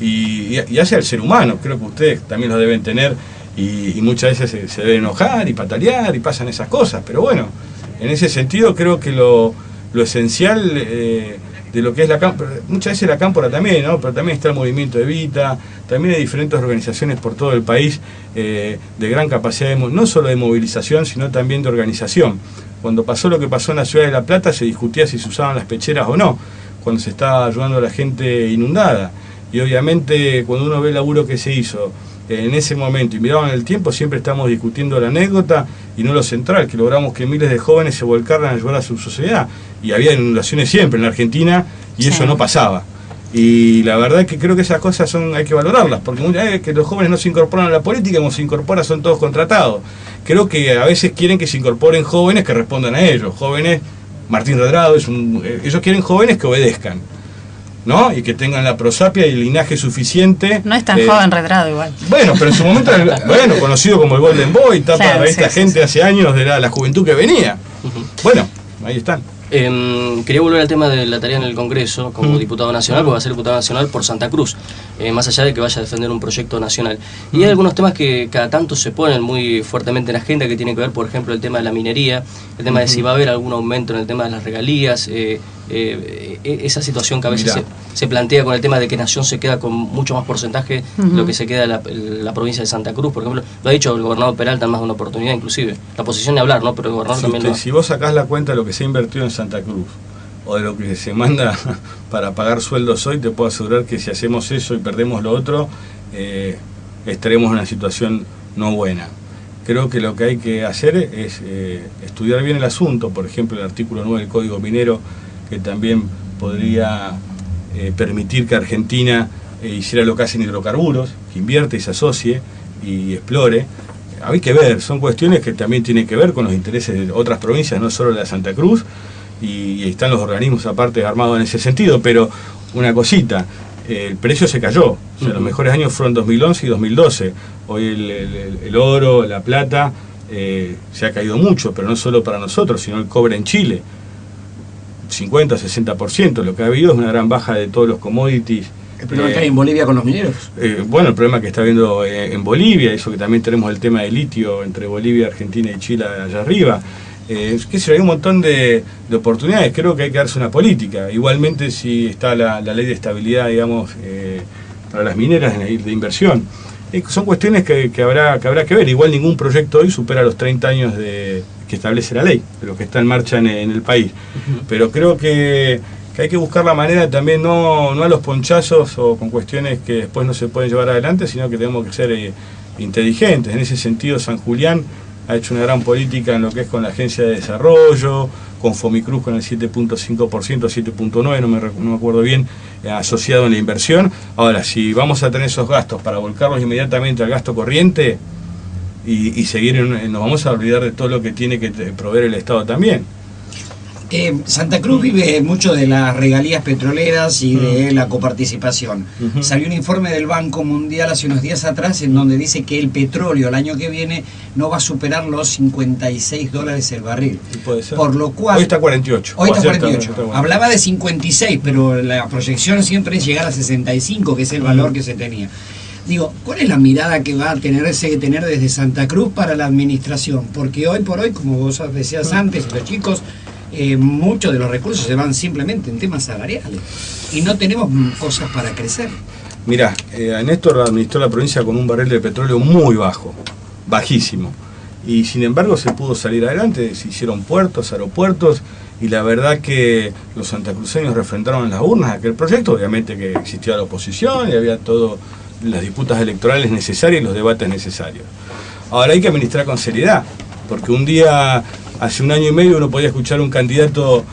y hacia el ser humano, creo que ustedes también los deben tener, y muchas veces se deben enojar y patalear y pasan esas cosas, pero bueno, en ese sentido creo que lo esencial de lo que es la cámpora, muchas veces la cámpora también, ¿no? Pero también está el movimiento Evita, también hay diferentes organizaciones por todo el país de gran capacidad, no solo de movilización, sino también de organización. Cuando pasó lo que pasó en la ciudad de La Plata, se discutía si se usaban las pecheras o no, cuando se estaba ayudando a la gente inundada. Y obviamente cuando uno ve el laburo que se hizo en ese momento y miraban el tiempo, siempre estamos discutiendo la anécdota y no lo central, que logramos que miles de jóvenes se volcaran a ayudar a su sociedad. Y había inundaciones siempre en la Argentina y sí, eso no pasaba. Y la verdad es que creo que esas cosas hay que valorarlas, porque muchas veces que los jóvenes no se incorporan a la política, como se incorporan son todos contratados. Creo que a veces quieren que se incorporen jóvenes que respondan a ellos. Jóvenes, Martín Redrado, ellos quieren jóvenes que obedezcan, ¿no? Y que tengan la prosapia y el linaje suficiente. No es tan joven Redrado igual. Bueno, pero en su momento, conocido como el Golden Boy, tapa a esta gente hace años de la juventud que venía. Bueno, ahí están. Quería volver al tema de la tarea en el Congreso como diputado nacional, porque va a ser diputado nacional por Santa Cruz, más allá de que vaya a defender un proyecto nacional. Y hay algunos temas que cada tanto se ponen muy fuertemente en la agenda, que tienen que ver, por ejemplo, el tema de la minería, el tema de si va a haber algún aumento en el tema de las regalías, esa situación que a veces se plantea con el tema de que Nación se queda con mucho más porcentaje de lo que se queda la provincia de Santa Cruz, por ejemplo. Lo ha dicho el gobernador Peralta en más de una oportunidad, inclusive. La posición de hablar, ¿no? Pero el gobernador también si vos sacás la cuenta de lo que se ha invertido en Santa Cruz o de lo que se manda para pagar sueldos hoy, te puedo asegurar que si hacemos eso y perdemos lo otro, estaremos en una situación no buena. Creo que lo que hay que hacer es estudiar bien el asunto, por ejemplo el artículo 9 del Código Minero, que también podría permitir que Argentina hiciera lo que hacen hidrocarburos, que invierte y se asocie y explore. Hay que ver, son cuestiones que también tienen que ver con los intereses de otras provincias, no solo la de Santa Cruz, y están los organismos aparte armados en ese sentido, pero una cosita, el precio se cayó, o sea, los mejores años fueron 2011 y 2012, hoy el oro, la plata, se ha caído mucho, pero no solo para nosotros, sino el cobre en Chile, 50-60%, lo que ha habido es una gran baja de todos los commodities. ¿El problema que hay en Bolivia con los mineros? Bueno, el problema que está habiendo en Bolivia, eso que también tenemos el tema de litio entre Bolivia, Argentina y Chile allá arriba. Hay un montón de oportunidades, creo que hay que darse una política. Igualmente si está la ley de estabilidad, digamos, para las mineras de inversión. Son cuestiones que habrá que ver. Igual ningún proyecto hoy supera los 30 años que establece la ley, de lo que está en marcha en el país. Pero creo que hay que buscar la manera también, no a los ponchazos o con cuestiones que después no se pueden llevar adelante, sino que tenemos que ser inteligentes. En ese sentido, San Julián ha hecho una gran política en lo que es con la Agencia de Desarrollo, con Fomicruz con el 7.5%, 7.9%, no me acuerdo bien, asociado en la inversión. Ahora, si vamos a tener esos gastos para volcarlos inmediatamente al gasto corriente y seguir, nos vamos a olvidar de todo lo que tiene que proveer el Estado también. Santa Cruz vive mucho de las regalías petroleras y de la coparticipación. Salió un informe del Banco Mundial hace unos días atrás en donde dice que el petróleo el año que viene no va a superar los $56 el barril. Puede ser. Por lo cual, hoy está 48. Hoy está 48. Hablaba de 56, pero la proyección siempre es llegar a 65, que es el valor que se tenía. Digo, ¿cuál es la mirada que va a tener desde Santa Cruz para la administración? Porque hoy por hoy, como vos decías antes, los chicos, muchos de los recursos se van simplemente en temas salariales y no tenemos cosas para crecer. Mirá, Néstor administró la provincia con un barril de petróleo muy bajo, bajísimo, y sin embargo se pudo salir adelante, se hicieron puertos, aeropuertos, y la verdad que los santacruceños refrendaron en las urnas aquel proyecto. Obviamente que existía la oposición y había todas las disputas electorales necesarias y los debates necesarios. Ahora hay que administrar con seriedad, porque un día, hace un año y medio, uno podía escuchar a un candidato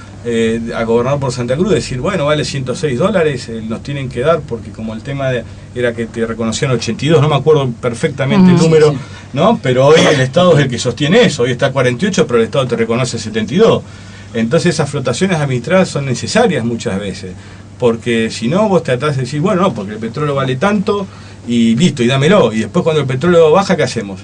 a gobernador por Santa Cruz, decir, bueno, vale $106, nos tienen que dar, porque como el tema era que te reconocían 82, no me acuerdo perfectamente el número, sí. ¿No? Pero hoy el Estado es el que sostiene eso, hoy está 48, pero el Estado te reconoce 72. Entonces esas flotaciones administradas son necesarias muchas veces, porque si no vos tratás de decir, bueno, no, porque el petróleo vale tanto y listo, y dámelo, y después cuando el petróleo baja, ¿qué hacemos?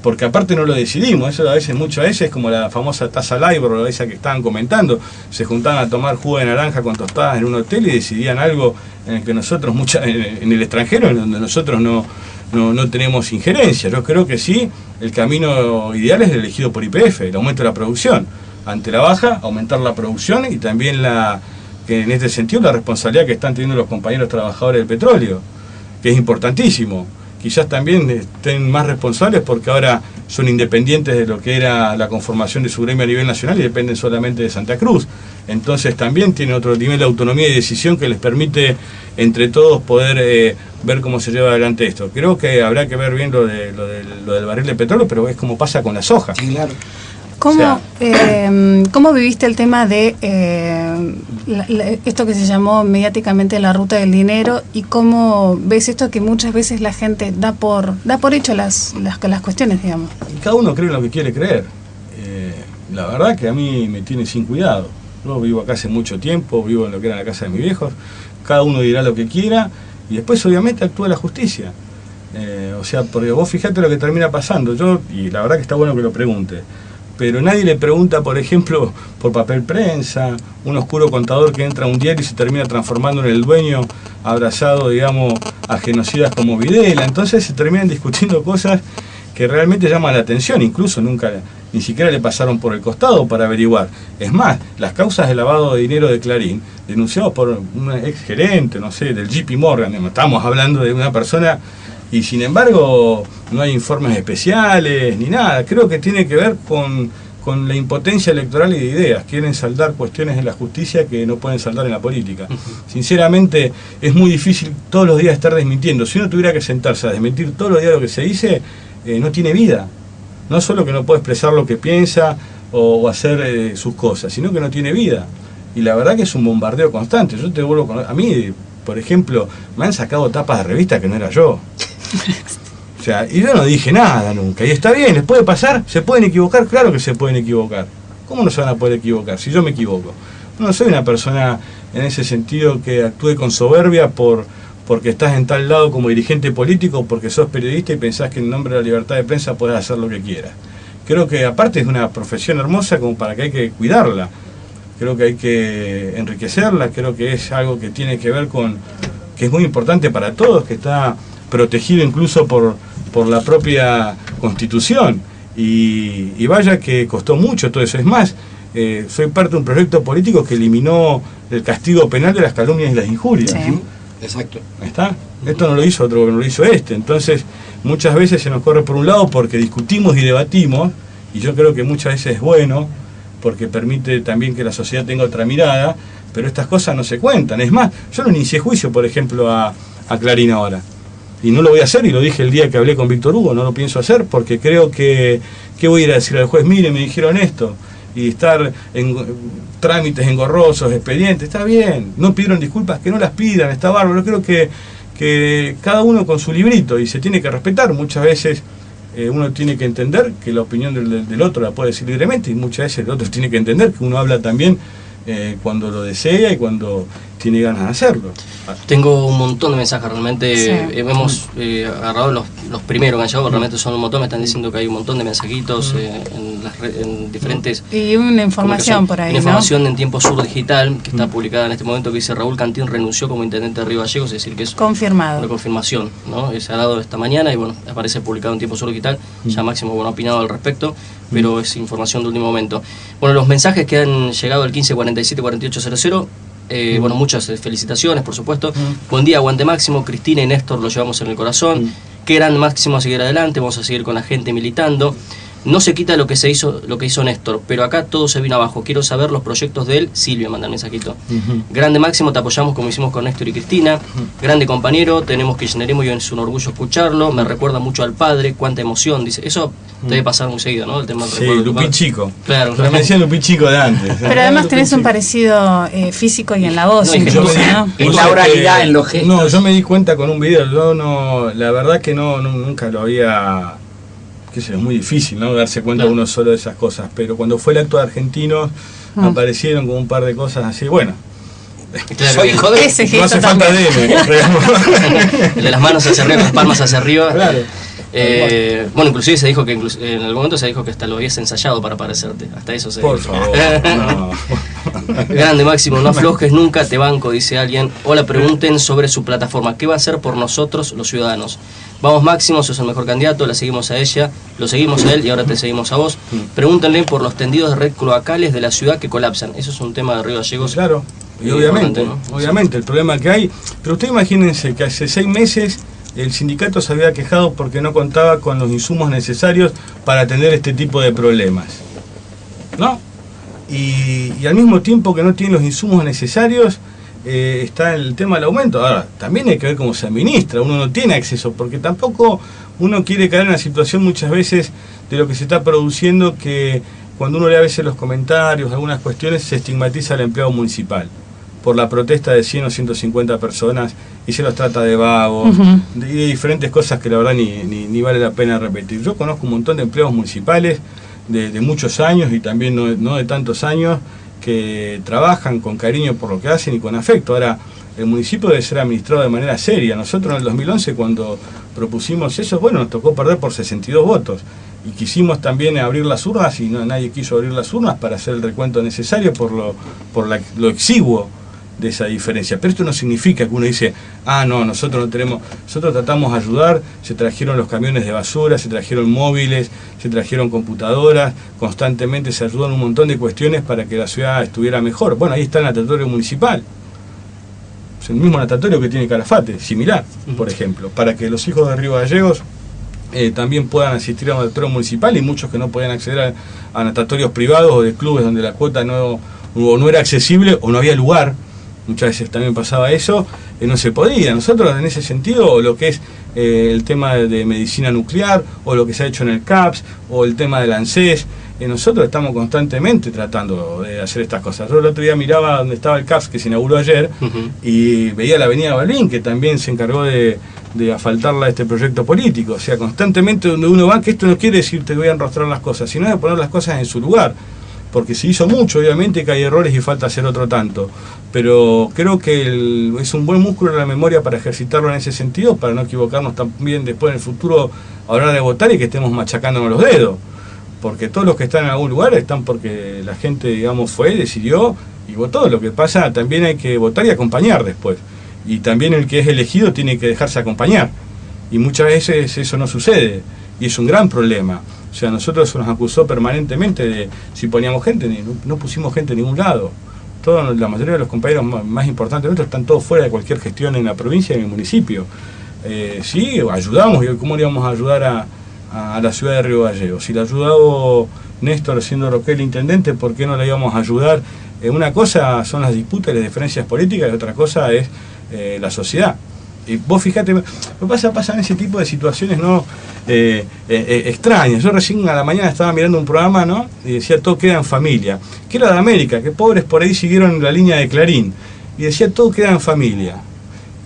Porque aparte no lo decidimos, eso a veces, muchas veces, como la famosa tasa LIBOR, esa que estaban comentando, se juntaban a tomar jugo de naranja con tostadas en un hotel y decidían algo en el que nosotros, en el extranjero, en donde nosotros no tenemos injerencia. Yo creo que sí, el camino ideal es el elegido por YPF, el aumento de la producción. Ante la baja, aumentar la producción y también que en este sentido la responsabilidad que están teniendo los compañeros trabajadores del petróleo, que es importantísimo. Quizás también estén más responsables porque ahora son independientes de lo que era la conformación de su gremio a nivel nacional y dependen solamente de Santa Cruz. Entonces también tienen otro nivel de autonomía y decisión que les permite entre todos poder ver cómo se lleva adelante esto. Creo que habrá que ver bien lo del barril de petróleo, pero es como pasa con la soja. Sí, claro. ¿Cómo viviste el tema de esto que se llamó mediáticamente la ruta del dinero y cómo ves esto que muchas veces la gente da por hecho las cuestiones, digamos? Cada uno cree en lo que quiere creer. La verdad que a mí me tiene sin cuidado. Yo vivo acá hace mucho tiempo, vivo en lo que era la casa de mis viejos, cada uno dirá lo que quiera y después obviamente actúa la justicia. Porque vos fijate lo que termina pasando, y la verdad que está bueno que lo pregunte. Pero nadie le pregunta, por ejemplo, por papel prensa, un oscuro contador que entra a un diario y se termina transformando en el dueño, abrazado, digamos, a genocidas como Videla. Entonces se terminan discutiendo cosas que realmente llaman la atención, incluso ni siquiera le pasaron por el costado para averiguar. Es más, las causas de lavado de dinero de Clarín, denunciados por un ex gerente, no sé, del JP Morgan, estamos hablando de una persona... Y sin embargo no hay informes especiales ni nada. Creo que tiene que ver con la impotencia electoral y de ideas. Quieren saldar cuestiones en la justicia que no pueden saldar en la política. Sinceramente es muy difícil todos los días estar desmintiendo. Si uno tuviera que sentarse a desmentir todos los días lo que se dice, no tiene vida. No solo que no puede expresar lo que piensa o hacer sus cosas, sino que no tiene vida. Y la verdad que es un bombardeo constante. Yo te vuelvo con... A mí, por ejemplo, me han sacado tapas de revista que no era yo. O sea, y yo no dije nada nunca. Y está bien, ¿les puede pasar? ¿Se pueden equivocar? Claro que se pueden equivocar. ¿Cómo no se van a poder equivocar si yo me equivoco? No soy una persona en ese sentido que actúe con soberbia porque estás en tal lado como dirigente político, porque sos periodista y pensás que en nombre de la libertad de prensa podés hacer lo que quieras. Creo que aparte es una profesión hermosa como para que hay que cuidarla. Creo que hay que enriquecerla. Creo que es algo que tiene que ver con... que es muy importante para todos, que está... protegido incluso por la propia Constitución y vaya que costó mucho todo eso. Es más, soy parte de un proyecto político que eliminó el castigo penal de las calumnias y las injurias. Sí. Exacto. ¿Está? Esto no lo hizo otro, no lo hizo este. Entonces muchas veces se nos corre por un lado porque discutimos y debatimos, y yo creo que muchas veces es bueno porque permite también que la sociedad tenga otra mirada, pero estas cosas no se cuentan. Es más, yo no inicié juicio, por ejemplo, a Clarín ahora. Y no lo voy a hacer, y lo dije el día que hablé con Víctor Hugo, no lo pienso hacer, porque creo que voy a ir a decir al juez, mire, me dijeron esto, y estar en trámites engorrosos, expedientes, está bien, no pidieron disculpas, que no las pidan, está bárbaro. Creo que cada uno con su librito, y se tiene que respetar. Muchas veces uno tiene que entender que la opinión del otro la puede decir libremente, y muchas veces el otro tiene que entender que uno habla también cuando lo desea y cuando tiene ganas de hacerlo. Tengo un montón de mensajes, realmente sí. Hemos agarrado los primeros que han llegado, realmente son un montón, me están diciendo que hay un montón de mensajitos en diferentes... Y una información por ahí, una información en Tiempo Sur Digital, que está publicada en este momento, que dice: Raúl Cantín renunció como intendente de Río Gallegos, es decir, que es confirmado. Una confirmación, ¿no? Se ha dado esta mañana y bueno, aparece publicado en Tiempo Sur Digital, ya Máximo ha opinado al respecto, pero es información de último momento. Bueno, los mensajes que han llegado al 1547-4800, bueno, muchas felicitaciones, por supuesto. Buen día, aguante Máximo. Cristina y Néstor lo llevamos en el corazón. Qué gran Máximo a seguir adelante. Vamos a seguir con la gente militando. No se quita lo que hizo Néstor, pero acá todo se vino abajo. Quiero saber los proyectos de él. Silvia manda un mensajito. Grande Máximo, te apoyamos como hicimos con Néstor y Cristina. Grande compañero, tenemos kirchnerismo y es un orgullo escucharlo. Me recuerda mucho al padre, cuánta emoción, dice. Eso debe pasar muy seguido, ¿no? El tema sí, Lupín Chico. Claro, me decía Lupín Chico de antes. Pero además tenés un parecido físico y en la voz, incluso, ¿no? En la oralidad, en los gestos. No, yo me di cuenta con un video, la verdad que nunca lo había... que es muy difícil, ¿no? Darse cuenta uno solo de esas cosas, pero cuando fue el acto de Argentinos aparecieron como un par de cosas así, bueno. Claro, Soy hijo de... Ese No hace gesto falta también. DM. el de las manos hacia arriba, las palmas hacia arriba. Claro. Bueno, inclusive se dijo que en algún momento se dijo que hasta lo habías ensayado para parecerte. Hasta eso se Por dijo. favor, no. Grande Máximo, no aflojes nunca, te banco, dice alguien. Hola, pregunten sobre su plataforma. ¿Qué va a hacer por nosotros los ciudadanos? Vamos Máximo, sos el mejor candidato, la seguimos a ella, lo seguimos a él y ahora te seguimos a vos. Pregúntenle por los tendidos de red cloacales de la ciudad que colapsan. Eso es un tema de Río Gallegos. Claro, y obviamente, ¿no? obviamente, el problema que hay. Pero ustedes imagínense que hace 6 meses el sindicato se había quejado porque no contaba con los insumos necesarios para atender este tipo de problemas, ¿no? Y al mismo tiempo que no tienen los insumos necesarios, está el tema del aumento. Ahora, también hay que ver cómo se administra, uno no tiene acceso, porque tampoco uno quiere caer en la situación muchas veces de lo que se está produciendo, que cuando uno lee a veces los comentarios, algunas cuestiones, se estigmatiza al empleado municipal por la protesta de 100 o 150 personas y se los trata de vagos, y de diferentes cosas que la verdad ni vale la pena repetir. Yo conozco un montón de empleados municipales de muchos años y también no de tantos años, que trabajan con cariño por lo que hacen y con afecto. Ahora, el municipio debe ser administrado de manera seria. Nosotros en el 2011, cuando propusimos eso, bueno, nos tocó perder por 62 votos. Y quisimos también abrir las urnas y nadie quiso abrir las urnas para hacer el recuento necesario por lo exiguo de esa diferencia. Pero esto no significa que uno dice, no, nosotros no tenemos, nosotros tratamos de ayudar, se trajeron los camiones de basura, se trajeron móviles, se trajeron computadoras, constantemente se ayudó en un montón de cuestiones para que la ciudad estuviera mejor. Bueno, ahí está el natatorio municipal, es el mismo natatorio que tiene Calafate, similar, por ejemplo, para que los hijos de Río Gallegos también puedan asistir a un natatorio municipal, y muchos que no podían acceder a natatorios privados o de clubes donde la cuota no era accesible o no había lugar. Muchas veces también pasaba eso, no se podía. Nosotros en ese sentido, lo que es el tema de medicina nuclear, o lo que se ha hecho en el CAPS, o el tema del ANSES, nosotros estamos constantemente tratando de hacer estas cosas. Yo el otro día miraba donde estaba el CAPS, que se inauguró ayer, y veía la avenida Balbín, que también se encargó de asfaltarla a este proyecto político. O sea, constantemente donde uno va, que esto no quiere decir te voy a enrostrar las cosas, sino de poner las cosas en su lugar. Porque se hizo mucho, obviamente que hay errores y falta hacer otro tanto, pero creo que es un buen músculo en la memoria para ejercitarlo en ese sentido, para no equivocarnos también después en el futuro a la hora de votar y que estemos machacándonos los dedos, porque todos los que están en algún lugar están porque la gente, digamos, fue, decidió y votó. Lo que pasa, también hay que votar y acompañar después, y también el que es elegido tiene que dejarse acompañar, y muchas veces eso no sucede, y es un gran problema. O sea, nosotros se nos acusó permanentemente de si poníamos gente, no pusimos gente en ningún lado. La mayoría de los compañeros más importantes nuestros están todos fuera de cualquier gestión en la provincia y en el municipio. Sí, ayudamos, y ¿cómo le íbamos a ayudar a la ciudad de Río Gallegos? Si le ha ayudado Néstor siendo lo que es el intendente, ¿por qué no le íbamos a ayudar? Una cosa son las disputas y las diferencias políticas, y otra cosa es la sociedad. Y vos fijate, pasan ese tipo de situaciones, ¿no? Extrañas. Yo recién a la mañana estaba mirando un programa, ¿no? Y decía todo queda en familia, que era de América, que pobres por ahí siguieron la línea de Clarín, y decía todo queda en familia.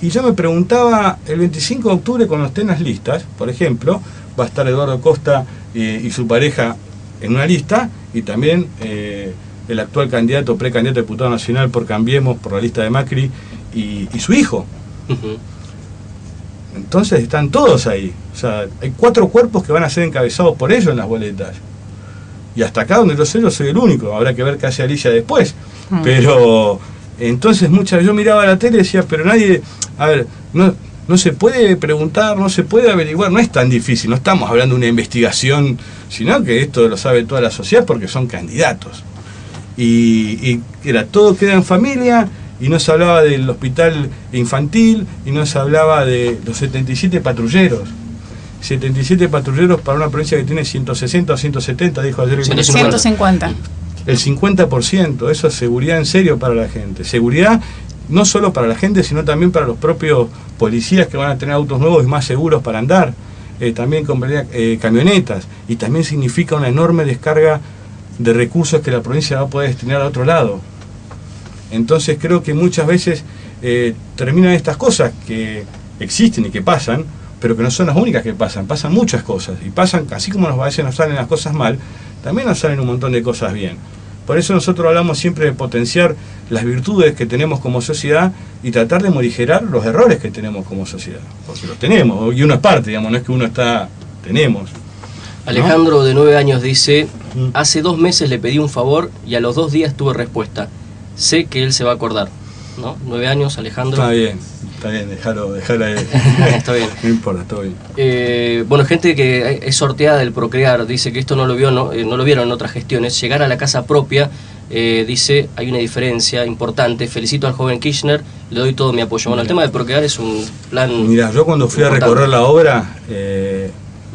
Y yo me preguntaba, el 25 de octubre cuando estén las listas, por ejemplo, va a estar Eduardo Costa y su pareja en una lista, y también el actual precandidato a diputado nacional por Cambiemos, por la lista de Macri, y su hijo. Entonces están todos ahí. O sea, hay 4 cuerpos que van a ser encabezados por ellos en las boletas. Y hasta acá donde yo sé, yo soy el único. Habrá que ver qué hace Alicia después. Pero entonces yo miraba la tele y decía, pero nadie, a ver, no se puede preguntar, no se puede averiguar, no es tan difícil, no estamos hablando de una investigación, sino que esto lo sabe toda la sociedad porque son candidatos. Y era todo queda en familia. Y no se hablaba del hospital infantil, y no se hablaba de los 77 patrulleros. 77 patrulleros para una provincia que tiene 160 o 170, dijo ayer. 150. El 50%, eso es seguridad en serio para la gente. Seguridad no solo para la gente, sino también para los propios policías que van a tener autos nuevos y más seguros para andar. También compraría camionetas, y también significa una enorme descarga de recursos que la provincia va a poder destinar a otro lado. Entonces creo que muchas veces terminan estas cosas que existen y que pasan, pero que no son las únicas que pasan muchas cosas, y pasan, así como a veces nos salen las cosas mal, también nos salen un montón de cosas bien. Por eso nosotros hablamos siempre de potenciar las virtudes que tenemos como sociedad y tratar de morigerar los errores que tenemos como sociedad, porque los tenemos, y uno es parte, digamos, no es que uno tenemos. Alejandro, de 9 años, dice: hace 2 meses le pedí un favor y a los 2 días tuve respuesta. Sé que él se va a acordar. ¿No? 9 años, Alejandro. Está bien, déjalo ahí. Está bien. No importa, está bien. Bueno, gente que es sorteada del Procrear, dice que esto no lo vieron en otras gestiones. Llegar a la casa propia, dice, hay una diferencia importante. Felicito al joven Kirchner, le doy todo mi apoyo. Bueno, el tema del Procrear es un plan. Mira, yo cuando fui importante a recorrer la obra,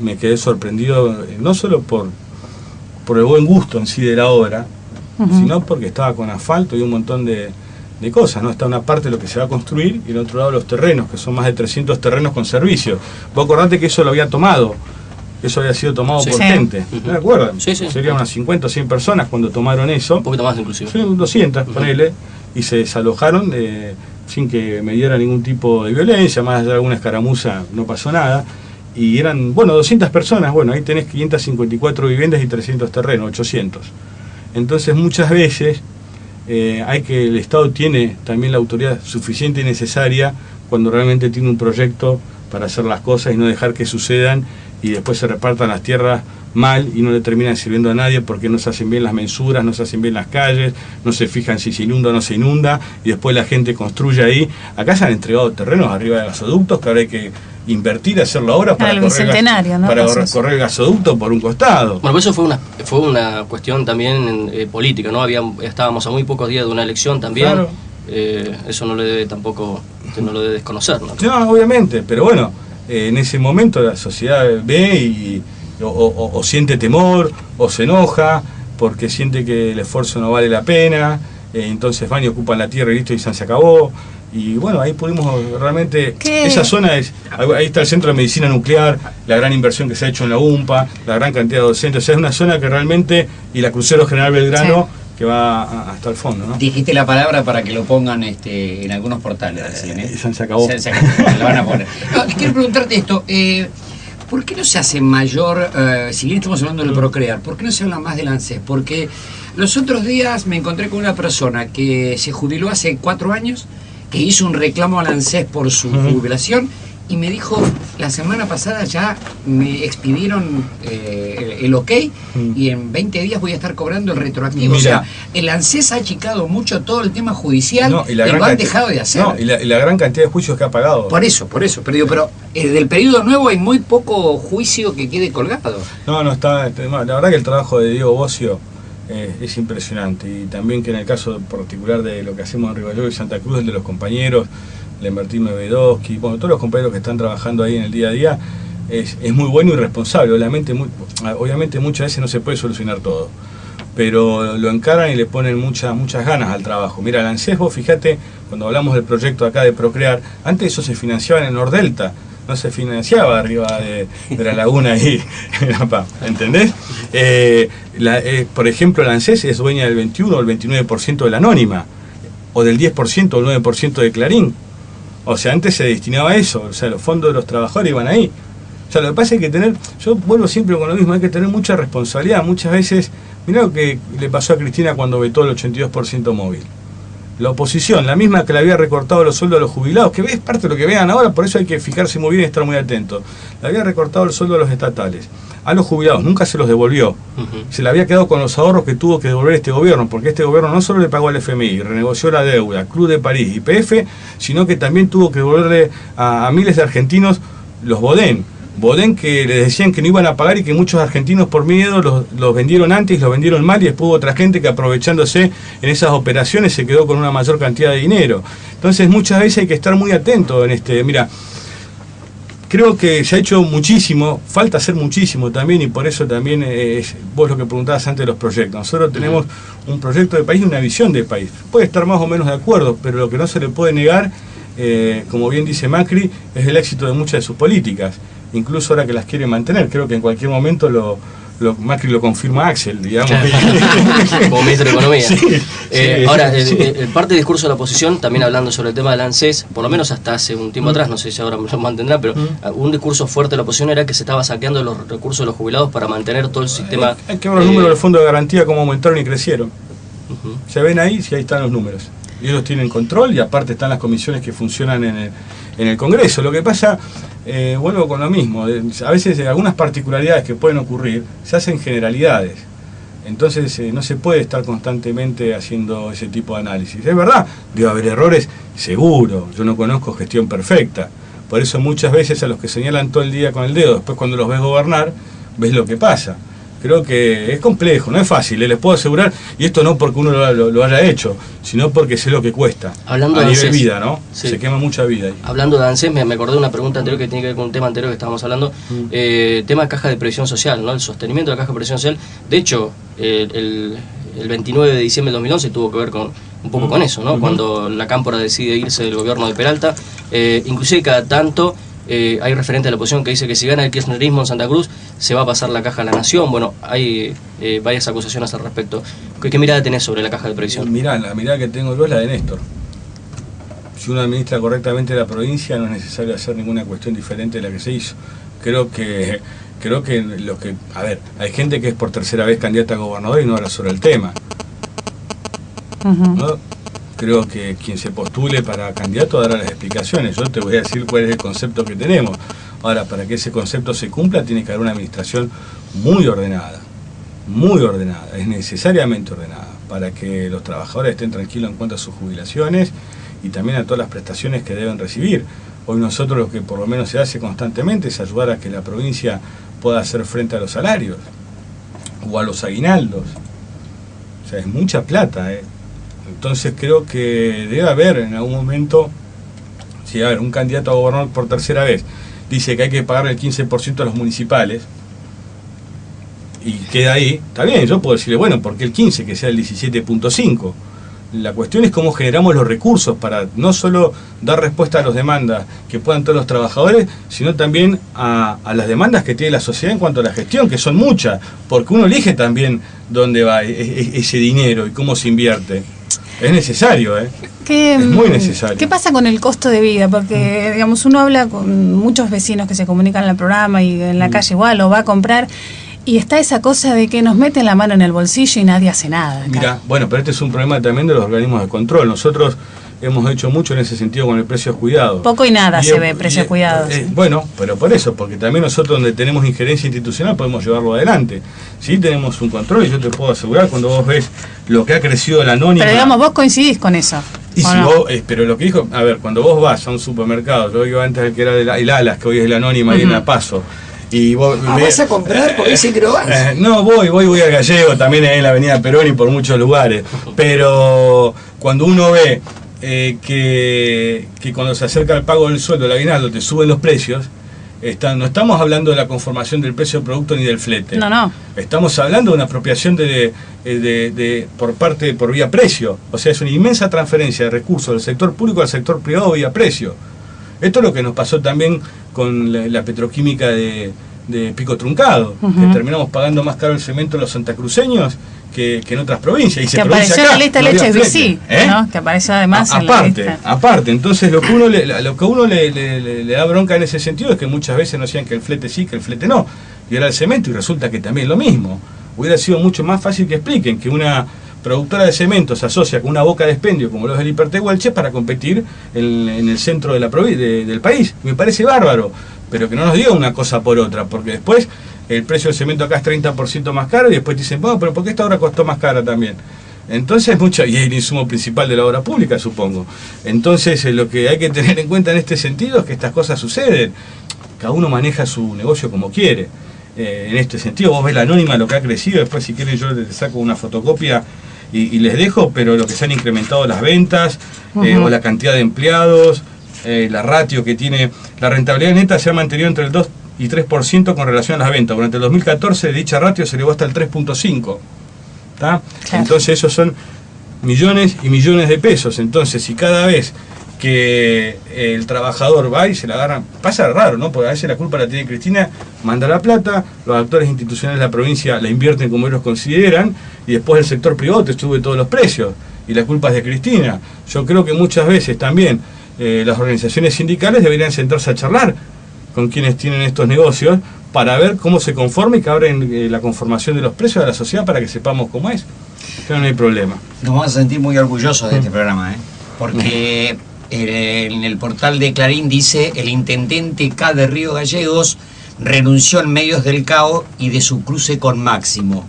me quedé sorprendido, no solo por el buen gusto en sí de la obra, sino porque estaba con asfalto y un montón de cosas, ¿no? Está una parte de lo que se va a construir y el otro lado los terrenos, que son más de 300 terrenos con servicios. Vos acordate que eso lo había tomado, eso había sido tomado por gente, ¿no te acuerdan? Sí. Serían unas 50 o 100 personas cuando tomaron eso. Un poquito más inclusive. Sí, 200, ponele, y se desalojaron sin que me diera ningún tipo de violencia, más allá de alguna escaramuza no pasó nada. Y eran, 200 personas, ahí tenés 554 viviendas y 300 terrenos, 800. Entonces muchas veces el Estado tiene también la autoridad suficiente y necesaria cuando realmente tiene un proyecto para hacer las cosas y no dejar que sucedan y después se repartan las tierras mal y no le terminan sirviendo a nadie porque no se hacen bien las mensuras, no se hacen bien las calles, no se fijan si se inunda o no se inunda, y después la gente construye ahí. Acá se han entregado terrenos arriba de gasoductos que ahora hay que invertir, hacer la obra para correr el gasoducto por un costado. Bueno, pues eso fue una cuestión también política, ¿no? Estábamos a muy pocos días de una elección también. Claro. Eso no lo debe tampoco, no lo debe desconocer, ¿no? No, obviamente, pero en ese momento la sociedad ve o siente temor o se enoja porque siente que el esfuerzo no vale la pena, entonces van y ocupan la tierra y listo, y se acabó. Y ahí pudimos realmente... Esa zona ahí está el Centro de Medicina Nuclear, la gran inversión que se ha hecho en la UMPA, la gran cantidad de docentes, o sea, es una zona que realmente... Y la Crucero General Belgrano, que va hasta el fondo, ¿no? Dijiste la palabra para que lo pongan en algunos portales. Se acabó. Se lo van a poner. Quiero preguntarte esto, ¿por qué no se hace mayor, si bien estamos hablando del Procrear, ¿por qué no se habla más del ANSES? Porque los otros días me encontré con una persona que se jubiló hace 4 años, que hizo un reclamo al ANSES por su jubilación, y me dijo, la semana pasada ya me expidieron el ok, y en 20 días voy a estar cobrando el retroactivo. Mira, o sea, el ANSES ha achicado mucho todo el tema judicial, y lo han dejado de hacer. No, y la gran cantidad de juicios que ha pagado. Por eso, pero del periodo nuevo hay muy poco juicio que quede colgado. No, la verdad que el trabajo de Diego Bocio es impresionante, y también que en el caso particular de lo que hacemos en Río Gallegos y Santa Cruz, el de los compañeros, Lembertino Bedowski, todos los compañeros que están trabajando ahí en el día a día, es muy bueno y responsable. Obviamente muchas veces no se puede solucionar todo, pero lo encaran y le ponen muchas ganas al trabajo. Mira, el ANSES, vos fíjate, cuando hablamos del proyecto acá de Procrear, antes eso se financiaba en el Nordelta, no se financiaba arriba de la laguna ahí, ¿entendés? Por ejemplo, el ANSES es dueña del 21 o el 29% de la Anónima, o del 10% o el 9% de Clarín. O sea, antes se destinaba a eso, o sea, los fondos de los trabajadores iban ahí. O sea, lo que pasa es que yo vuelvo siempre con lo mismo, hay que tener mucha responsabilidad. Muchas veces, mirá lo que le pasó a Cristina cuando vetó el 82% móvil. La oposición, la misma que le había recortado los sueldos a los jubilados, que es parte de lo que vean ahora, por eso hay que fijarse muy bien y estar muy atentos. Le había recortado el sueldo a los estatales, a los jubilados, nunca se los devolvió. Se le había quedado con los ahorros que tuvo que devolver este gobierno, porque este gobierno no solo le pagó al FMI, renegoció la deuda, Club de París, YPF, sino que también tuvo que devolverle a miles de argentinos los Bodén que les decían que no iban a pagar, y que muchos argentinos por miedo los vendieron antes, los vendieron mal, y después hubo otra gente que, aprovechándose en esas operaciones, se quedó con una mayor cantidad de dinero. Entonces muchas veces hay que estar muy atento en mira, creo que se ha hecho muchísimo, falta hacer muchísimo también, y por eso también vos lo que preguntabas antes de los proyectos. Nosotros tenemos un proyecto de país y una visión de país. Puede estar más o menos de acuerdo, pero lo que no se le puede negar, como bien dice Macri, es el éxito de muchas de sus políticas, incluso ahora que las quiere mantener. Creo que en cualquier momento Macri lo confirma Axel, digamos. Como ministro de Economía. Sí, ahora, parte del discurso de la oposición, también hablando sobre el tema del ANSES, por lo menos hasta hace un tiempo atrás, no sé si ahora lo mantendrá, pero un discurso fuerte de la oposición era que se estaba saqueando los recursos de los jubilados para mantener todo el sistema. Hay que ver los números del Fondo de Garantía, cómo aumentaron y crecieron. Se ven ahí, sí, ahí están los números. Y ellos tienen control, y aparte están las comisiones que funcionan en el Congreso. Lo que pasa, vuelvo con lo mismo, a veces algunas particularidades que pueden ocurrir se hacen generalidades. Entonces no se puede estar constantemente haciendo ese tipo de análisis. Es verdad, debe haber errores, seguro. Yo no conozco gestión perfecta. Por eso muchas veces a los que señalan todo el día con el dedo, después cuando los ves gobernar, ves lo que pasa. Creo que es complejo, no es fácil, les puedo asegurar, y esto no porque uno lo haya hecho, sino porque sé lo que cuesta. Hablando a de nivel ANSES, vida, ¿no? Sí. Se quema mucha vida ahí. Hablando de ANSES, me acordé de una pregunta anterior que tiene que ver con un tema anterior que estábamos hablando, tema caja de previsión social, ¿no? El sostenimiento de la caja de previsión social. De hecho, el 29 de diciembre de 2011 tuvo que ver un poco con eso, ¿no? Cuando la Cámpora decide irse del gobierno de Peralta, inclusive cada tanto hay referente de la oposición que dice que si gana el kirchnerismo en Santa Cruz se va a pasar la caja a la nación. Bueno, hay varias acusaciones al respecto. ¿Qué mirada tenés sobre la caja de previsión? Mirá, la mirada que tengo yo es la de Néstor. Si uno administra correctamente la provincia no es necesario hacer ninguna cuestión diferente de la que se hizo. Creo que a ver, hay gente que es por tercera vez candidata a gobernador y no habla sobre el tema. ¿No? Creo que quien se postule para candidato dará las explicaciones. Yo te voy a decir cuál es el concepto que tenemos. Ahora, para que ese concepto se cumpla tiene que haber una administración muy ordenada, es necesariamente ordenada, para que los trabajadores estén tranquilos en cuanto a sus jubilaciones y también a todas las prestaciones que deben recibir. Hoy nosotros lo que por lo menos se hace constantemente es ayudar a que la provincia pueda hacer frente a los salarios o a los aguinaldos. O sea, es mucha plata, Entonces creo que debe haber en algún momento, si a ver, un candidato a gobernador por tercera vez dice que hay que pagar el 15% a los municipales y queda ahí, está bien, yo puedo decirle, bueno, ¿por qué el 15? Que sea el 17.5. La cuestión es cómo generamos los recursos para no solo dar respuesta a las demandas que puedan todos los trabajadores, sino también a las demandas que tiene la sociedad en cuanto a la gestión, que son muchas, porque uno elige también dónde va ese dinero y cómo se invierte. Es necesario, es muy necesario. ¿Qué pasa con el costo de vida? Porque, digamos, uno habla con muchos vecinos que se comunican en el programa y en la calle igual, o va a comprar, y está esa cosa de que nos meten la mano en el bolsillo y nadie hace nada. Mira, bueno, pero este es un problema también de los organismos de control. Nosotros hemos hecho mucho en ese sentido con el precio cuidado. Poco y nada se ve precio cuidado. Bueno, pero por eso, porque también nosotros donde tenemos injerencia institucional podemos llevarlo adelante. Sí tenemos un control y yo te puedo asegurar cuando vos ves lo que ha crecido la anónima. Pero digamos, vos coincidís con eso. Y si no? Pero lo que dijo, a ver, cuando vos vas a un supermercado, yo iba antes al que era el Alas, que hoy es la anónima y en La Paso. Y vos, ¿vas a comprar? Porque dicen que no vas. No, voy al Gallego, también en la avenida Perón y por muchos lugares. Pero cuando uno ve que cuando se acerca el pago del sueldo, el aguinaldo, te suben los precios, no estamos hablando de la conformación del precio del producto ni del flete. No. Estamos hablando de una apropiación por vía precio. O sea, es una inmensa transferencia de recursos del sector público al sector privado vía precio. Esto es lo que nos pasó también con la petroquímica de Pico Truncado, que terminamos pagando más caro el cemento en los santacruceños que en otras provincias. Y se que apareció en la lista de leche BC, ¿no? Que apareció además en la lista. Aparte, entonces lo que uno le da bronca en ese sentido es que muchas veces nos decían que el flete sí, que el flete no. Y era el cemento y resulta que también lo mismo. Hubiera sido mucho más fácil que expliquen que una productora de cemento se asocia con una boca de expendio como lo es el Hipertehuelche para competir en el centro de del país. Me parece bárbaro, pero que no nos diga una cosa por otra, porque después el precio del cemento acá es 30% más caro y después dicen, bueno, pero ¿por qué esta obra costó más cara también? Entonces, y es el insumo principal de la obra pública, supongo. Entonces, lo que hay que tener en cuenta en este sentido es que estas cosas suceden. Cada uno maneja su negocio como quiere. En este sentido, vos ves la anónima, lo que ha crecido, después si quieres yo les saco una fotocopia y les dejo, pero lo que se han incrementado las ventas, o la cantidad de empleados, la ratio que tiene, la rentabilidad neta se ha mantenido entre el 2 y 3% con relación a las ventas. Durante el 2014 dicha ratio se elevó hasta el 3.5%. Claro. Entonces esos son millones y millones de pesos. Entonces si cada vez que el trabajador va y se la agarra, pasa raro, ¿no? Porque a veces la culpa la tiene Cristina, manda la plata, los actores institucionales de la provincia la invierten como ellos consideran, y después el sector privado te sube todos los precios, y la culpa es de Cristina. Yo creo que muchas veces también las organizaciones sindicales deberían sentarse a charlar con quienes tienen estos negocios para ver cómo se conforma y que abren la conformación de los precios de la sociedad para que sepamos cómo es. Pero no hay problema. Nos vamos a sentir muy orgullosos de este programa, porque en el portal de Clarín dice: el intendente K de Río Gallegos renunció en medios del caos y de su cruce con Máximo.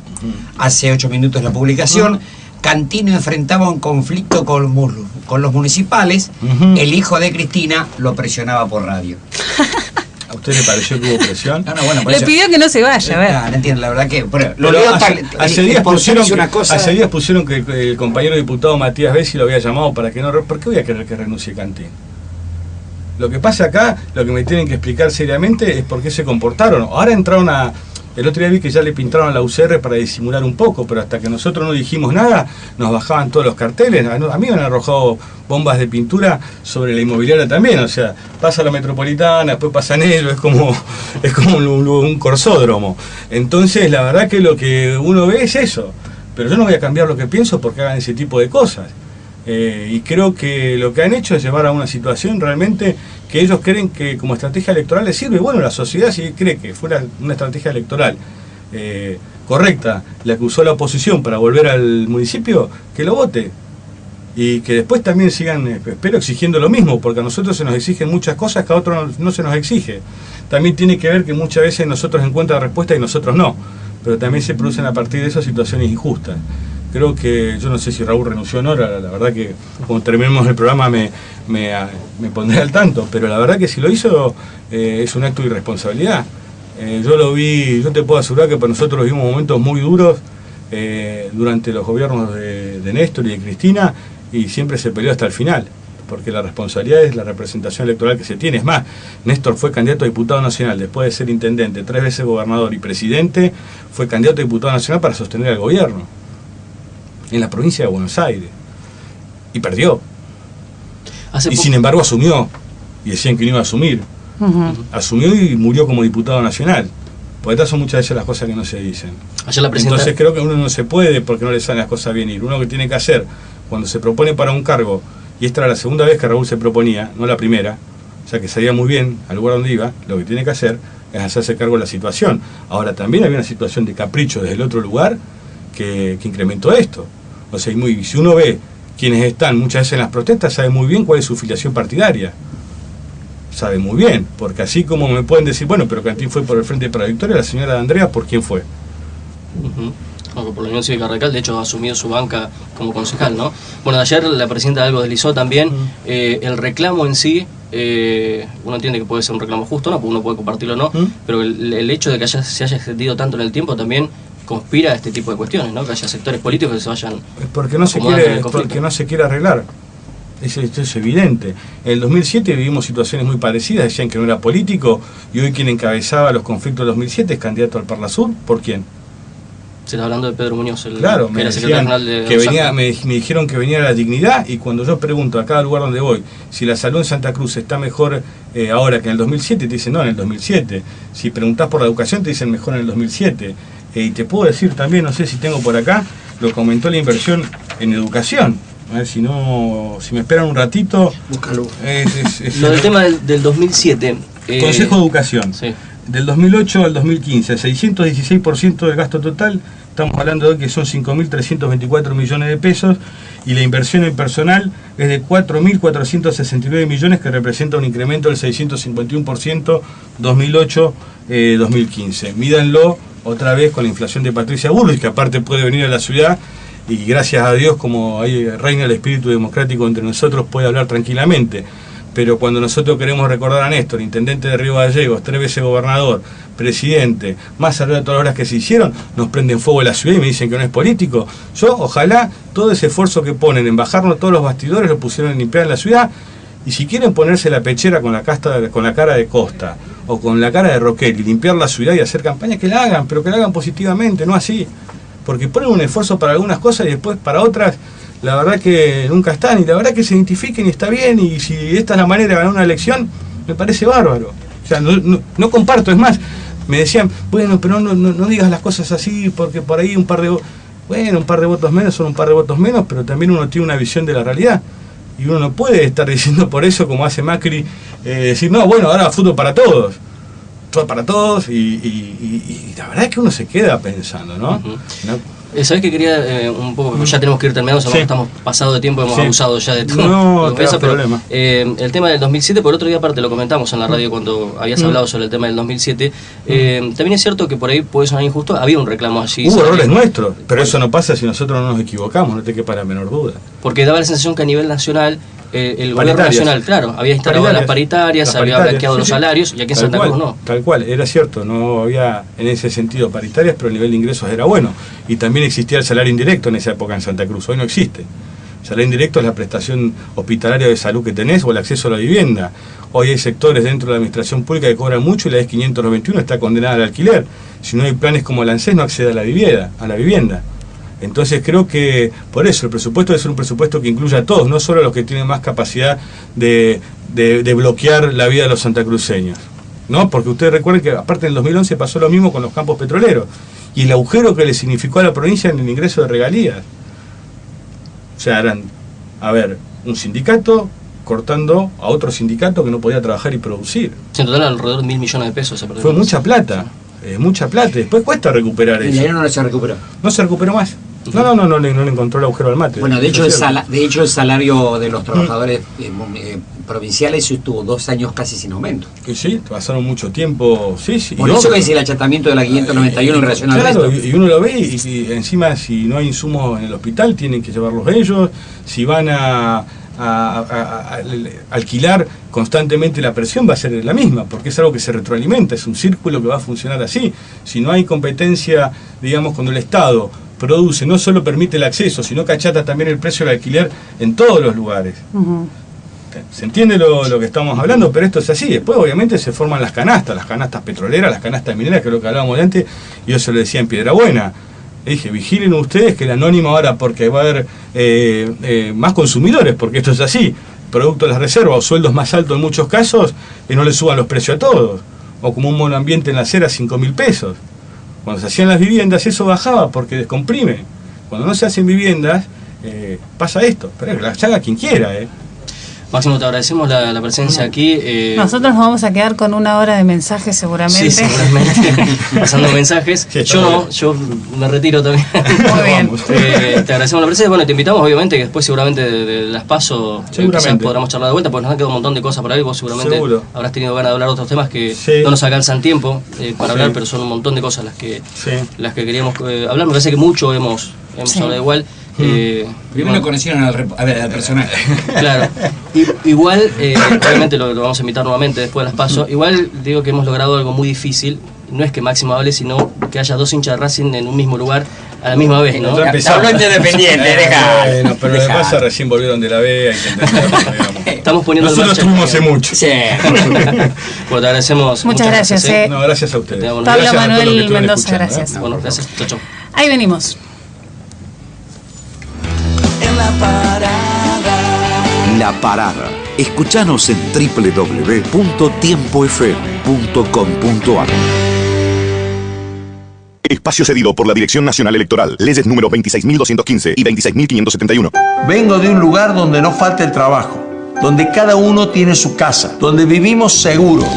Hace 8 minutos la publicación. Cantino enfrentaba un conflicto con los municipales. El hijo de Cristina lo presionaba por radio. ¿A usted le pareció que hubo presión? No, bueno, le pidió que no se vaya, a ver. No entiendo, la verdad que... Hace días pusieron que el compañero diputado Matías Bessi lo había llamado para que no... ¿Por qué voy a querer que renuncie Cantino? Lo que pasa acá, lo que me tienen que explicar seriamente es por qué se comportaron. Ahora entraron a... El otro día vi que ya le pintaron a la UCR para disimular un poco, pero hasta que nosotros no dijimos nada, nos bajaban todos los carteles. A mí me han arrojado bombas de pintura sobre la inmobiliaria también. O sea, pasa la Metropolitana, después pasan ellos, es como un corsódromo. Entonces, la verdad que lo que uno ve es eso. Pero yo no voy a cambiar lo que pienso porque hagan ese tipo de cosas. Y creo que lo que han hecho es llevar a una situación realmente que ellos creen que como estrategia electoral les sirve. Bueno, la sociedad, si cree que fuera una estrategia electoral correcta, la que usó la oposición para volver al municipio, que lo vote. Y que después también sigan, espero, exigiendo lo mismo, porque a nosotros se nos exigen muchas cosas que a otros no se nos exige. También tiene que ver que muchas veces nosotros encontramos respuesta y nosotros no, pero también se producen a partir de eso situaciones injustas. Creo que, yo no sé si Raúl renunció o no, la verdad que cuando terminemos el programa me pondré al tanto, pero la verdad que si lo hizo es un acto de irresponsabilidad. Yo lo vi, yo te puedo asegurar que para nosotros vivimos momentos muy duros durante los gobiernos de Néstor y de Cristina, y siempre se peleó hasta el final, porque la responsabilidad es la representación electoral que se tiene. Es más, Néstor fue candidato a diputado nacional, después de ser intendente, 3 veces gobernador y presidente, fue candidato a diputado nacional para sostener al gobierno en la provincia de Buenos Aires, y perdió. Y sin embargo asumió, y decían que no iba a asumir. Asumió y murió como diputado nacional. Porque estas son muchas veces las cosas que no se dicen. Entonces creo que uno no se puede porque no le salen las cosas bien ir. Uno que tiene que hacer cuando se propone para un cargo, y esta era la segunda vez que Raúl se proponía, no la primera, o sea que sabía muy bien al lugar donde iba, lo que tiene que hacer es hacerse cargo de la situación. Ahora también había una situación de capricho desde el otro lugar que incrementó esto. O sea, si uno ve quienes están muchas veces en las protestas, sabe muy bien cuál es su filiación partidaria. Sabe muy bien, porque así como me pueden decir, bueno, pero Cantín fue por el Frente para la Victoria, la señora de Andrea, ¿por quién fue? Por la Unión Cívica Radical, de hecho ha asumido su banca como concejal, ¿no? Bueno, ayer la presidenta algo deslizó también, el reclamo en sí, uno entiende que puede ser un reclamo justo, ¿no? Porque uno puede compartirlo o no, pero el hecho de que se haya extendido tanto en el tiempo también conspira a este tipo de cuestiones, ¿no? Que haya sectores políticos que se vayan... Porque no se quiere arreglar. Eso es evidente. En el 2007 vivimos situaciones muy parecidas, decían que no era político, y hoy quien encabezaba los conflictos del 2007 es candidato al Parlasur. ¿Por quién? Se está hablando de Pedro Muñoz, claro, que era secretario general de... Me dijeron que venía la dignidad, y cuando yo pregunto a cada lugar donde voy si la salud en Santa Cruz está mejor ahora que en el 2007, te dicen no, en el 2007. Si preguntás por la educación, te dicen mejor en el 2007. Y te puedo decir también, no sé si tengo por acá, lo que aumentó la inversión en educación. A ver si me esperan un ratito. Búscalo. Lo del tema del 2007. Consejo de Educación. Sí. Del 2008 al 2015, 616% del gasto total. Estamos hablando de que son 5.324 millones de pesos. Y la inversión en personal es de 4.469 millones, que representa un incremento del 651% 2008-2015. Mídanlo otra vez con la inflación de Patricia Bullrich, que aparte puede venir a la ciudad, y gracias a Dios, como ahí reina el espíritu democrático entre nosotros, puede hablar tranquilamente. Pero cuando nosotros queremos recordar a Néstor, intendente de Río Gallegos, 3 veces gobernador, presidente, más allá de todas las horas que se hicieron, nos prenden fuego la ciudad y me dicen que no es político. Yo, ojalá, todo ese esfuerzo que ponen en bajarnos todos los bastidores lo pusieron en limpiar en la ciudad, Y si quieren ponerse la pechera con la cara de Costa o con la cara de Roquel y limpiar la ciudad y hacer campaña, que la hagan, pero que la hagan positivamente, no así. Porque ponen un esfuerzo para algunas cosas y después para otras, la verdad que nunca están. Y la verdad que se identifiquen y está bien. Y si esta es la manera de ganar una elección, me parece bárbaro. O sea, no comparto. Es más, me decían, bueno, pero no digas las cosas así porque por ahí un par de votos menos son un par de votos menos, pero también uno tiene una visión de la realidad. Y uno no puede estar diciendo por eso, como hace Macri, decir, no, bueno, ahora fútbol para todos. Todo para todos, y la verdad es que uno se queda pensando, ¿no? ¿Sabés que quería un poco, ya tenemos que ir terminando, sí. Estamos pasados de tiempo, hemos abusado ya de todo. No, te da problema. El tema del 2007, por otro día aparte lo comentamos en la radio cuando habías hablado sobre el tema del 2007, también es cierto que por ahí puede sonar injusto, había un reclamo allí. Hubo errores nuestros, pero eso no pasa si nosotros no nos equivocamos, no te quepa la menor duda. Porque daba la sensación que a nivel nacional, el gobierno nacional, claro, había instalado las paritarias, había blanqueado los salarios, y aquí en Santa Cruz no. Tal cual, era cierto, no había en ese sentido paritarias, pero el nivel de ingresos era bueno. Y también existía el salario indirecto en esa época en Santa Cruz, hoy no existe. El salario indirecto es la prestación hospitalaria de salud que tenés o el acceso a la vivienda. Hoy hay sectores dentro de la administración pública que cobran mucho y la 591 está condenada al alquiler. Si no hay planes como el ANSES no accede a la vivienda. Entonces creo que por eso el presupuesto debe ser un presupuesto que incluya a todos, no solo a los que tienen más capacidad de bloquear la vida de los santacruceños, ¿no? Porque ustedes recuerden que aparte en el 2011 pasó lo mismo con los campos petroleros y el agujero que le significó a la provincia en el ingreso de regalías. O sea, eran, un sindicato cortando a otro sindicato que no podía trabajar y producir. En total alrededor de 1.000 millones de pesos se perdió. Fue mucha plata. Mucha plata, después cuesta recuperar eso. El no se recuperó. No se recuperó más. No le encontró el agujero al mate. Bueno, de hecho el salario de los trabajadores provinciales estuvo 2 años casi sin aumento. Sí, pasaron mucho tiempo. Sí. Por eso que es el achatamiento de la 591 en relación al resto. Y uno lo ve y encima si no hay insumos en el hospital tienen que llevarlos ellos. Si van a alquilar constantemente, la presión va a ser la misma, porque es algo que se retroalimenta, es un círculo que va a funcionar así. Si no hay competencia, digamos, cuando el Estado produce, no solo permite el acceso, sino que achata también el precio del alquiler en todos los lugares. ¿Se entiende lo que estamos hablando? Pero esto es así. Después obviamente se forman las canastas petroleras, las canastas mineras, que es lo que hablábamos antes, y yo se lo decía en Piedrabuena. Le dije, vigilen ustedes que el anónimo ahora, porque va a haber más consumidores, porque esto es así, producto de las reservas o sueldos más altos en muchos casos, y no le suban los precios a todos, o como un monoambiente en la acera 5.000 pesos. Cuando se hacían las viviendas eso bajaba porque descomprime. Cuando no se hacen viviendas pasa esto, pero que la haga quien quiera. Máximo, te agradecemos la presencia aquí. Nosotros nos vamos a quedar con 1 hora de mensajes seguramente. Sí, seguramente, pasando mensajes. Sí, yo me retiro también. Muy bien. Te agradecemos la presencia. Bueno, te invitamos obviamente que después seguramente de las PASO quizás podamos charlar de vuelta, porque nos han quedado un montón de cosas para ahí. Vos seguramente habrás tenido ganas de hablar de otros temas que no nos alcanzan tiempo para hablar, pero son un montón de cosas las que queríamos hablar. Me parece que mucho hemos hablado igual. Primero conocieron al personaje. Claro. Igual, obviamente lo vamos a invitar nuevamente después de las PASO. Igual digo que hemos logrado algo muy difícil. No es que Máximo hable, sino que haya 2 hinchas de Racing en un mismo lugar a la misma vez, ¿no? Habló Independiente, deja. Bueno, pero lo que pasa recién volvieron de la B. Estamos poniendo nosotros tuvimos hace mucho. Sí. Bueno, te agradecemos. Muchas gracias. No, gracias a ustedes. Pablo Manuel Mendoza, gracias. Bueno, gracias. Chau. Ahí venimos. La Parada. Escuchanos en www.tiempofm.com.ar. Espacio cedido por la Dirección Nacional Electoral. Leyes número 26.215 y 26.571. Vengo de un lugar donde no falta el trabajo, donde cada uno tiene su casa, donde vivimos seguros,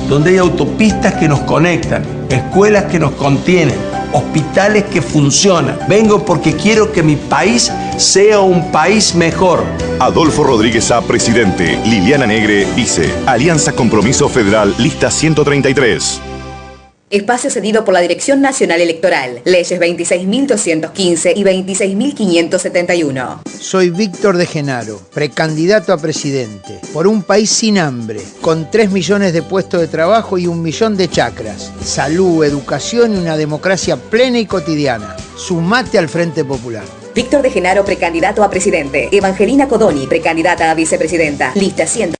donde hay autopistas que nos conectan, escuelas que nos contienen, hospitales que funcionan. Vengo porque quiero que mi país sea un país mejor. Adolfo Rodríguez A, presidente. Liliana Negre, vice. Alianza Compromiso Federal, lista 133. Espacio cedido por la Dirección Nacional Electoral. Leyes 26.215 y 26.571. Soy Víctor de Genaro, precandidato a presidente. Por un país sin hambre, con 3 millones de puestos de trabajo y 1 millón de chacras. Salud, educación y una democracia plena y cotidiana. Sumate al Frente Popular. Víctor de Genaro, precandidato a presidente. Evangelina Codoni, precandidata a vicepresidenta. Lista 100.